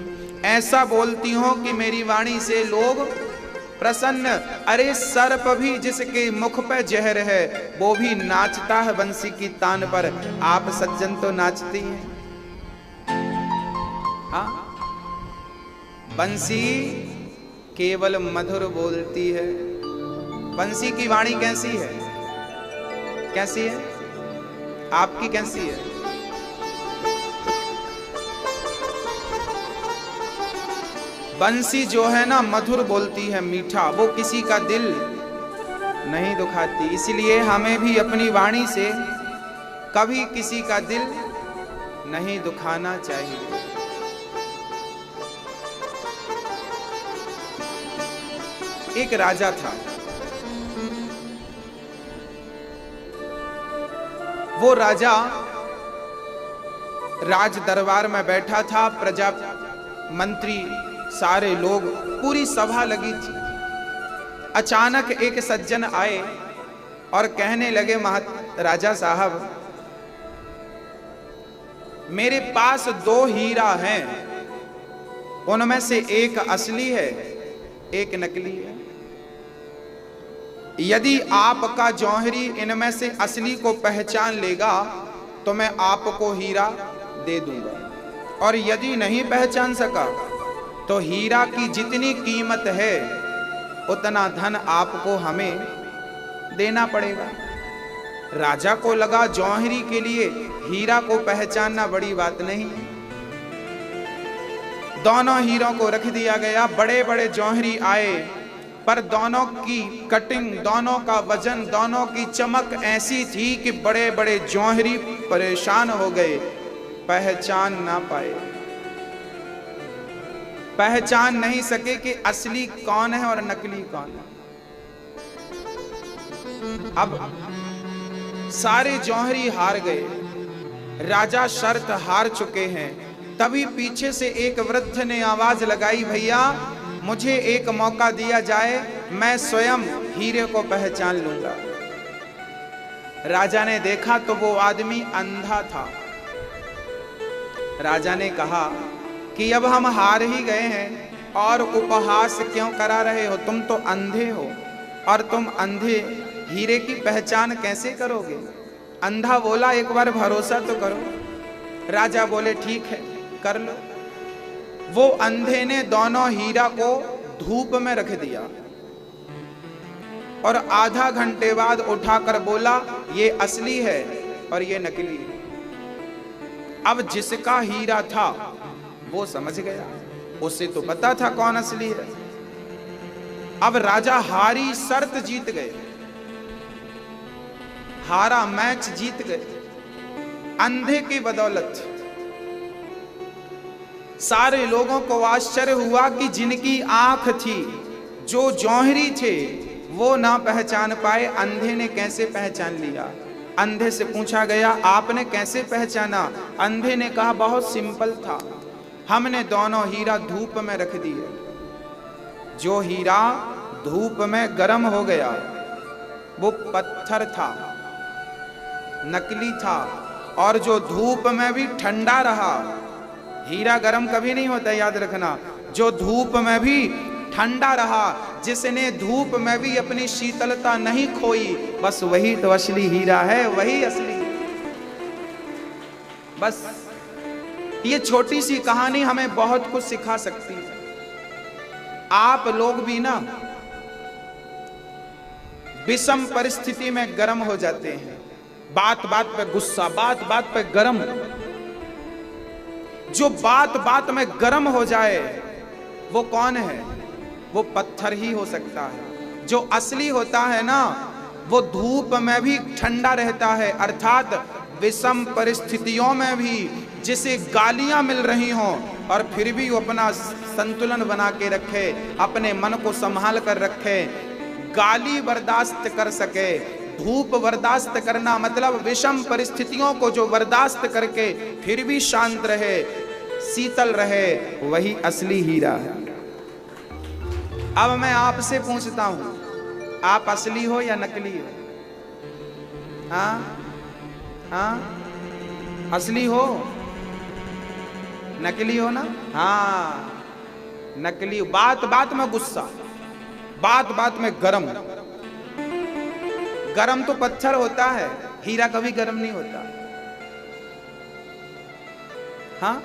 ऐसा बोलती हूँ कि मेरी वाणी से लोग प्रसन्न। अरे सर्प भी जिसके मुख पे जहर है वो भी नाचता है बंसी की तान पर। आप सज्जन तो नाचती हैं। हाँ, बंसी केवल मधुर बोलती है। बंसी की वाणी कैसी है? कैसी है? आपकी कैसी है? बंसी जो है ना मधुर बोलती है, मीठा, वो किसी का दिल नहीं दुखाती। इसलिए हमें भी अपनी वाणी से कभी किसी का दिल नहीं दुखाना चाहिए। एक राजा था, वो राजा राज दरबार में बैठा था। प्रजा मंत्री सारे लोग, पूरी सभा लगी थी। अचानक एक सज्जन आए और कहने लगे, राजा साहब मेरे पास 2 हीरा हैं, उनमें से एक असली है एक नकली है। यदि आपका जौहरी इनमें से असली को पहचान लेगा तो मैं आपको हीरा दे दूंगा, और यदि नहीं पहचान सका तो हीरा की जितनी कीमत है उतना धन आपको हमें देना पड़ेगा। राजा को लगा जौहरी के लिए हीरा को पहचानना बड़ी बात नहीं। दोनों हीरों को रख दिया गया। बड़े बड़े जौहरी आए, पर दोनों की कटिंग, दोनों का वजन, दोनों की चमक ऐसी थी कि बड़े बड़े जौहरी परेशान हो गए, पहचान ना पाए, पहचान नहीं सके कि असली कौन है और नकली कौन है। अब सारे जौहरी हार गए, राजा शर्त हार चुके हैं। तभी पीछे से एक वृद्ध ने आवाज लगाई, भैया मुझे एक मौका दिया जाए, मैं स्वयं हीरे को पहचान लूंगा। राजा ने देखा तो वो आदमी अंधा था। राजा ने कहा कि अब हम हार ही गए हैं, और उपहास क्यों करा रहे हो? तुम तो अंधे हो, और तुम अंधे हीरे की पहचान कैसे करोगे? अंधा बोला एक बार भरोसा तो करो। राजा बोले ठीक है कर लो। वो अंधे ने दोनों हीरा को धूप में रख दिया और आधा घंटे बाद उठाकर बोला ये असली है और ये नकली है। अब जिसका हीरा था वो समझ गया, उसे तो पता था कौन असली है। अब राजा हारी शर्त जीत गए, हारा मैच जीत गए अंधे की बदौलत। सारे लोगों को आश्चर्य हुआ कि जिनकी आंख थी, जो जौहरी थे, वो ना पहचान पाए, अंधे ने कैसे पहचान लिया? अंधे से पूछा गया आपने कैसे पहचाना? अंधे ने कहा बहुत सिंपल था, हमने दोनों हीरा धूप में रख दिए। जो हीरा धूप में गर्म हो गया वो पत्थर था, नकली था, और जो धूप में भी ठंडा रहा, हीरा गर्म कभी नहीं होता याद रखना, जो धूप में भी ठंडा रहा, जिसने धूप में भी अपनी शीतलता नहीं खोई, बस वही तो असली हीरा है, वही असली। बस ये छोटी सी कहानी हमें बहुत कुछ सिखा सकती है। आप लोग भी ना विषम परिस्थिति में गर्म हो जाते हैं, बात बात पे गुस्सा, बात बात पे गर्म। जो बात बात में गर्म हो जाए वो कौन है? वो पत्थर ही हो सकता है। जो असली होता है ना वो धूप में भी ठंडा रहता है, अर्थात विषम परिस्थितियों में भी जिसे गालियां मिल रही हों और फिर भी वो अपना संतुलन बना के रखे, अपने मन को संभाल कर रखे, गाली बर्दाश्त कर सके। धूप बर्दाश्त करना मतलब विषम परिस्थितियों को जो बर्दाश्त करके फिर भी शांत रहे, शीतल रहे, वही असली हीरा है। अब मैं आपसे पूछता हूं, आप असली हो या नकली हो? हाँ हाँ, असली हो? नकली हो ना? हाँ नकली। बात बात में गुस्सा, बात बात में गरम। गरम तो पत्थर होता है, हीरा कभी गरम नहीं होता। हाँ,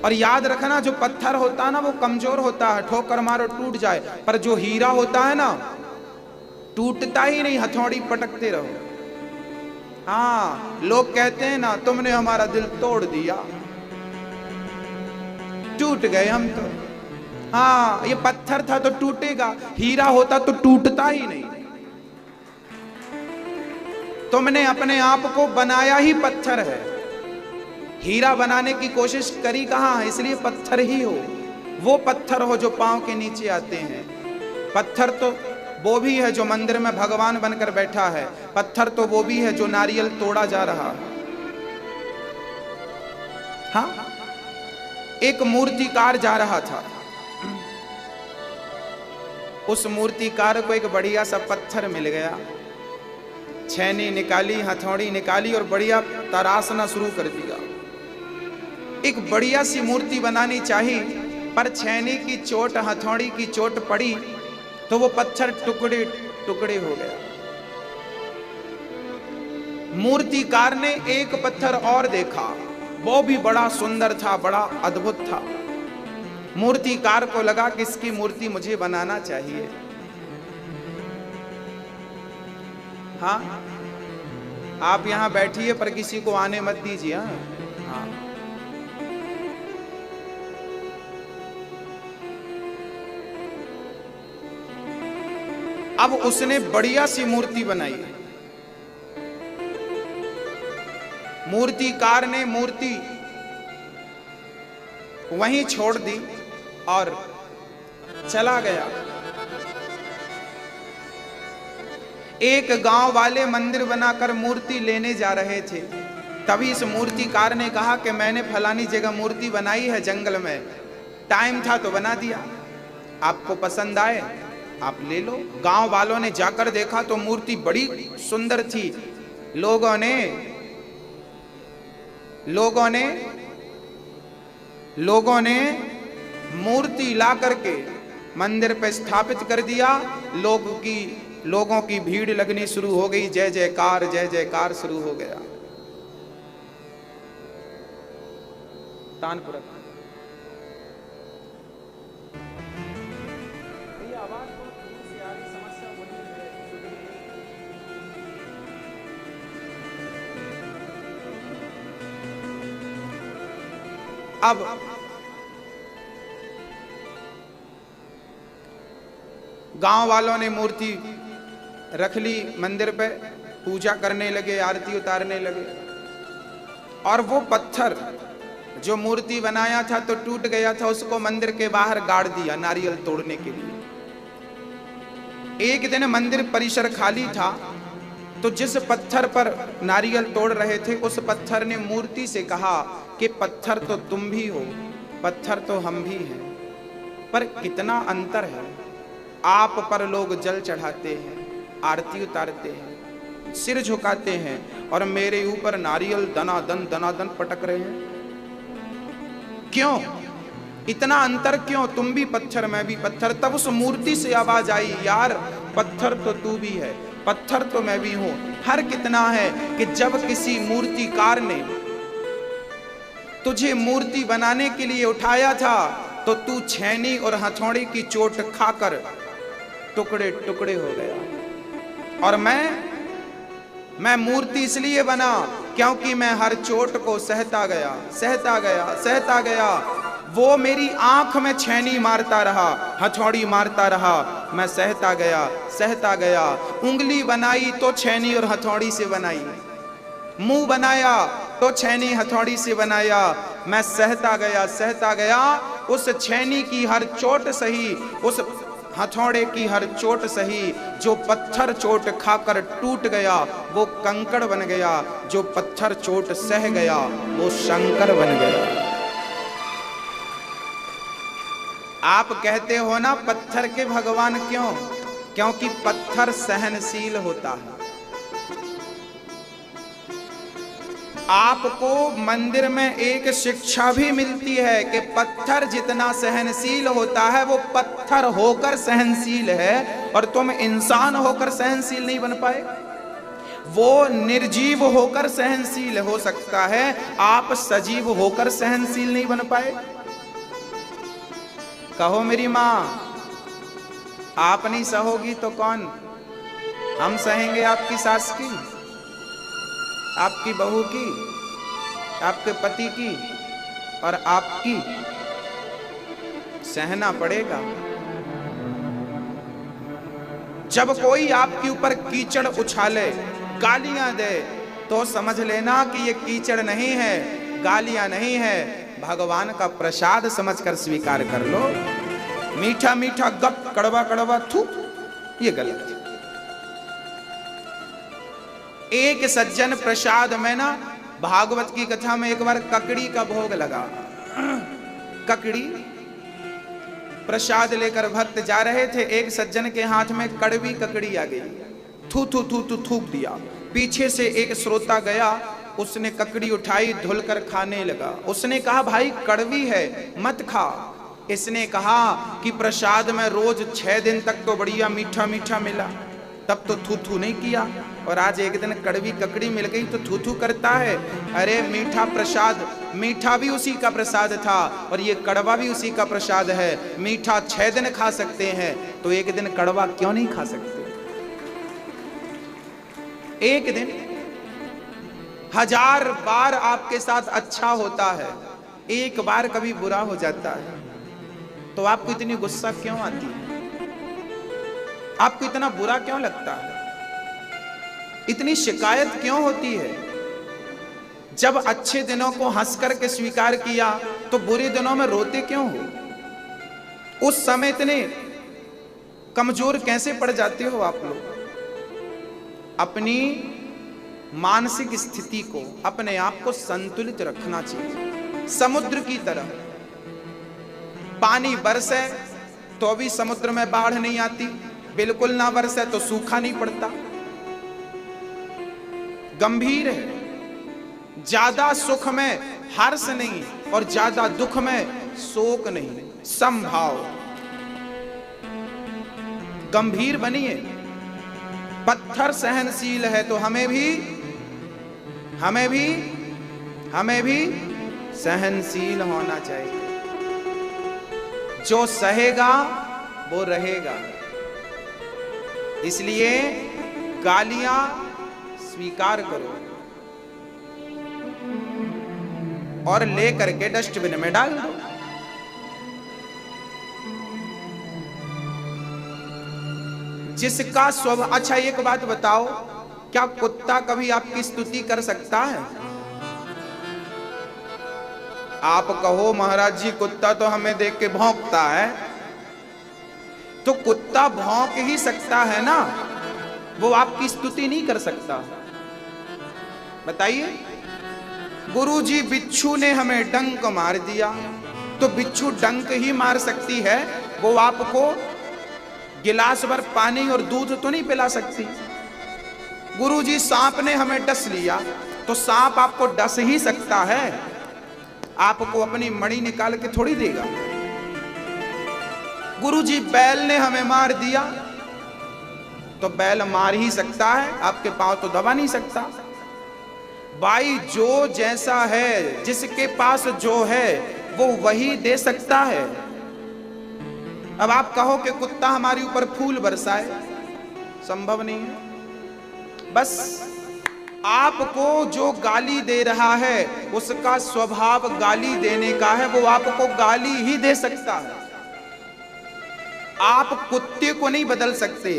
और याद रखना जो पत्थर होता है ना वो कमजोर होता है, ठोकर मारो टूट जाए, पर जो हीरा होता है ना टूटता ही नहीं, हथौड़ी पटकते रहो। हाँ, लोग कहते हैं ना तुमने हमारा दिल तोड़ दिया, टूट गए हम तो। हाँ, ये पत्थर था तो टूटेगा, हीरा होता तो टूटता ही नहीं। तुमने अपने आप को बनाया ही पत्थर है, हीरा बनाने की कोशिश करी कहां है, इसलिए पत्थर ही हो। वो पत्थर हो जो पांव के नीचे आते हैं। पत्थर तो वो भी है जो मंदिर में भगवान बनकर बैठा है, पत्थर तो वो भी है जो नारियल तोड़ा जा रहा है। हाँ, एक मूर्तिकार जा रहा था, उस मूर्तिकार को एक बढ़िया सा पत्थर मिल गया, छैनी निकाली, हथौड़ी निकाली और बढ़िया तराशना शुरू कर दिया। एक बढ़िया सी मूर्ति बनानी चाहिए, पर छैनी की चोट, हथौड़ी की चोट पड़ी तो वो पत्थर टुकड़े टुकड़े हो गया। मूर्तिकार ने एक पत्थर और देखा, वो भी बड़ा सुंदर था, बड़ा अद्भुत था। मूर्तिकार को लगा कि इसकी मूर्ति मुझे बनाना चाहिए। हाँ, आप यहां बैठिए पर किसी को आने मत दीजिए। हाँ, अब उसने बढ़िया सी मूर्ति बनाई। मूर्तिकार ने मूर्ति वहीं छोड़ दी और चला गया। एक गांव वाले मंदिर बनाकर मूर्ति लेने जा रहे थे, तभी इस मूर्तिकार ने कहा कि मैंने फलानी जगह मूर्ति बनाई है जंगल में, टाइम था तो बना दिया, आपको पसंद आए आप ले लो। गांव वालों ने जाकर देखा तो मूर्ति बड़ी सुंदर थी। लोगों ने लोगों ने मूर्ति ला करके मंदिर पे स्थापित कर दिया। लोगों की भीड़ लगनी शुरू हो गई, जय जयकार शुरू हो गया। तानपुरा अब गांव वालों ने मूर्ति रख ली मंदिर पे, पूजा करने लगे, आरती उतारने लगे। और वो पत्थर जो मूर्ति बनाया था तो टूट गया था, उसको मंदिर के बाहर गाड़ दिया नारियल तोड़ने के लिए। एक दिन मंदिर परिसर खाली था, तो जिस पत्थर पर नारियल तोड़ रहे थे उस पत्थर ने मूर्ति से कहा कि पत्थर तो तुम भी हो, पत्थर तो हम भी हैं, पर कितना अंतर है। आप पर लोग जल चढ़ाते हैं, आरती उतारते हैं, सिर झुकाते हैं, और मेरे ऊपर नारियल दनादन पटक रहे हैं। क्यों इतना अंतर, क्यों? तुम भी पत्थर मैं भी पत्थर। तब उस मूर्ति से आवाज आई, यार पत्थर तो तू भी है, पत्थर तो मैं भी हूं। हर कितना है कि जब किसी मूर्तिकार ने तुझे मूर्ति बनाने के लिए उठाया था तो तू छेनी और हथौड़े की चोट खाकर टुकड़े टुकड़े हो गया। और मैं मूर्ति इसलिए बना क्योंकि मैं हर चोट को सहता गया। वो मेरी आंख में छेनी मारता रहा, हथौड़ी मारता रहा, मैं सहता गया। उंगली बनाई तो छेनी और हथौड़ी से बनाई, मुंह बनाया तो छेनी हथौड़ी से बनाया। मैं सहता गया। उस छेनी की हर चोट सही, उस हथौड़े की हर चोट सही। जो पत्थर चोट खाकर टूट गया वो कंकड़ बन गया, जो पत्थर चोट सह गया वो शंकर बन गया। आप कहते हो ना पत्थर के भगवान क्यों? क्योंकि पत्थर सहनशील होता है। आपको मंदिर में एक शिक्षा भी मिलती है कि पत्थर जितना सहनशील होता है वो पत्थर होकर सहनशील है, और तुम इंसान होकर सहनशील नहीं बन पाए। वो निर्जीव होकर सहनशील हो सकता है, आप सजीव होकर सहनशील नहीं बन पाए। कहो मेरी माँ, आप नहीं सहोगी तो कौन? हम सहेंगे आपकी सास की, आपकी बहू की, आपके पति की, और आपकी सहना पड़ेगा। जब कोई आपके ऊपर कीचड़ उछाले, गालियां दे, तो समझ लेना कि ये कीचड़ नहीं है, गालियां नहीं है, भगवान का प्रसाद समझकर स्वीकार कर लो। मीठा मीठा गप, कड़वा कड़वा थू, ये गलत है। एक सज्जन प्रसाद में ना, भागवत की कथा में एक बार ककड़ी का भोग लगा। ककड़ी प्रसाद लेकर भक्त जा रहे थे, एक सज्जन के हाथ में कड़वी ककड़ी आ गई, थू थू थू थू थूक दिया। पीछे से एक श्रोता गया, उसने ककड़ी उठाई, धुलकर खाने लगा। उसने कहा भाई कड़वी है मत खा। इसने कहा कि प्रसाद में रोज 6 दिन तक तो बढ़िया मीठा मीठा मिला, तब तो थू थू नहीं किया, और आज एक दिन कड़वी ककड़ी मिल गई तो थू थू करता है। अरे मीठा प्रसाद, मीठा भी उसी का प्रसाद था और ये कड़वा भी उसी का प्रसाद है। मीठा 6 दिन खा सकते हैं तो एक दिन कड़वा क्यों नहीं खा सकते? एक दिन 1000 बार आपके साथ अच्छा होता है, एक बार कभी बुरा हो जाता है, तो आपको इतनी गुस्सा क्यों आती है? आपको इतना बुरा क्यों लगता है? इतनी शिकायत क्यों होती है? जब अच्छे दिनों को हंस करके स्वीकार किया तो बुरे दिनों में रोते क्यों हो? उस समय इतने कमजोर कैसे पड़ जाते हो आप लोग? अपनी मानसिक स्थिति को, अपने आप को संतुलित रखना चाहिए। समुद्र की तरह पानी बरसे तो भी समुद्र में बाढ़ नहीं आती, बिल्कुल ना बरसे तो सूखा नहीं पड़ता। गंभीर है। ज्यादा सुख में हर्ष नहीं और ज्यादा दुख में शोक नहीं, समभाव। गंभीर बनिए। पत्थर सहनशील है तो हमें भी सहनशील होना चाहिए। जो सहेगा वो रहेगा। इसलिए गालियां स्वीकार करो और ले करके डस्टबिन में डाल दो। जिसका स्वभाव, अच्छा एक बात बताओ, क्या कुत्ता कभी आपकी स्तुति कर सकता है? आप कहो महाराज जी कुत्ता तो हमें देख के भौंकता है, तो कुत्ता भौंक ही सकता है ना, वो आपकी स्तुति नहीं कर सकता। बताइए, गुरुजी बिच्छू ने हमें डंक मार दिया, तो बिच्छू डंक ही मार सकती है, वो आपको गिलास भर पानी और दूध तो नहीं पिला सकती। गुरुजी सांप ने हमें डस लिया, तो सांप आपको डस ही सकता है, आपको अपनी मणि निकाल के थोड़ी देगा। गुरुजी बैल ने हमें मार दिया, तो बैल मार ही सकता है, आपके पांव तो दबा नहीं सकता। भाई जो जैसा है, जिसके पास जो है वो वही दे सकता है। अब आप कहो कि कुत्ता हमारे ऊपर फूल बरसाए, संभव नहीं है। बस आपको जो गाली दे रहा है उसका स्वभाव गाली देने का है, वो आपको गाली ही दे सकता है। आप कुत्ते को नहीं बदल सकते,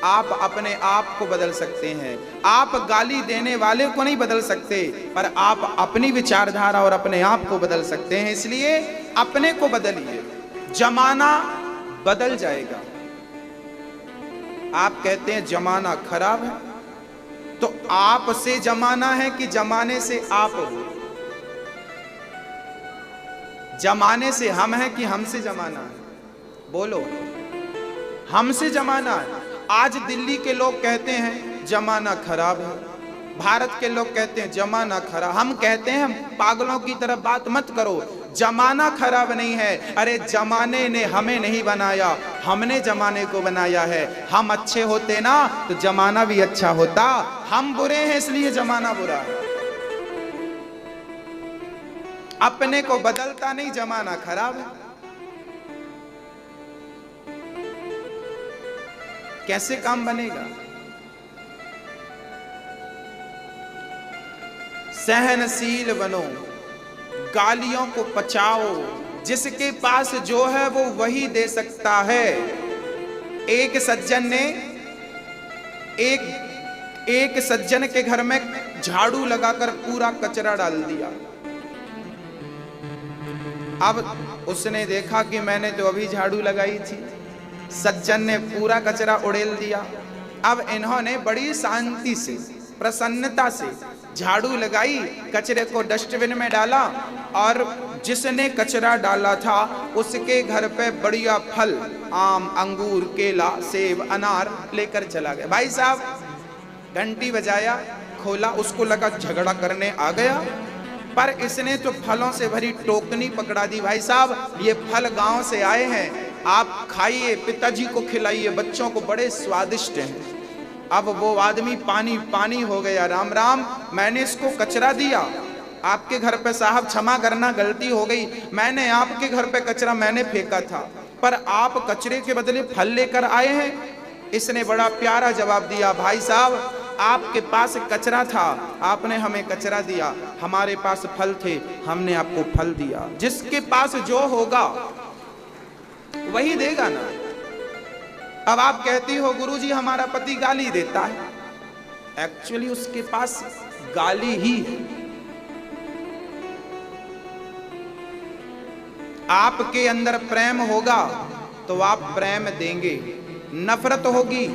आप अपने आप को बदल सकते हैं। आप गाली देने वाले को नहीं बदल सकते, पर आप अपनी विचारधारा और अपने आप को बदल सकते हैं। इसलिए अपने को बदलिए, जमाना बदल जाएगा। आप कहते हैं जमाना खराब है, तो आप से जमाना है कि जमाने से आप हो? जमाने से हम हैं कि हमसे जमाना है? बोलो, हमसे जमाना है। आज दिल्ली के लोग कहते हैं जमाना खराब है, भारत के लोग कहते हैं जमाना खराब। हम कहते हैं पागलों की तरह बात मत करो, जमाना खराब नहीं है। अरे जमाने ने हमें नहीं बनाया, हमने जमाने को बनाया है। हम अच्छे होते ना तो जमाना भी अच्छा होता, हम बुरे हैं इसलिए जमाना बुरा है। अपने को बदलता नहीं, जमाना खराब है। कैसे काम बनेगा? सहनशील बनो, गालियों को पचाओ। जिसके पास जो है वो वही दे सकता है। एक सज्जन के घर में झाड़ू लगाकर पूरा कचरा डाल दिया। अब उसने देखा कि मैंने तो अभी झाड़ू लगाई थी, सज्जन ने पूरा कचरा उड़ेल दिया। अब इन्होंने बड़ी शांति से, प्रसन्नता से झाड़ू लगाई, कचरे को डस्टबिन में डाला, और जिसने कचरा डाला था उसके घर पे बढ़िया फल, आम, अंगूर, केला, सेब, अनार लेकर चला गया। भाई साहब घंटी बजाया, खोला, उसको लगा झगड़ा करने आ गया, पर इसने तो फलों से भरी टोकनी पकड़ा दी। भाई साहब ये फल गांव से आए हैं, आप खाइए, पिताजी को खिलाइए, बच्चों को बड़े स्वादिष्ट हैं। अब वो आदमी पानी पानी हो गया। राम राम, मैंने इसको कचरा दिया, आपके घर पे साहब क्षमा करना, गलती हो गई, मैंने आपके घर पे कचरा मैंने फेंका था, पर आप कचरे के बदले फल लेकर आए हैं। इसने बड़ा प्यारा जवाब दिया, भाई साहब आपके पास कचरा था, आपने हमें कचरा दिया, हमारे पास फल थे, हमने आपको फल दिया। जिसके पास जो होगा वही देगा ना। अब आप कहती हो गुरुजी हमारा पति गाली देता है, एक्चुअली उसके पास गाली ही है। आपके अंदर प्रेम होगा तो आप प्रेम देंगे, नफरत होगी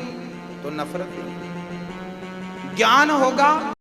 तो नफरत देंगे। ज्ञान होगा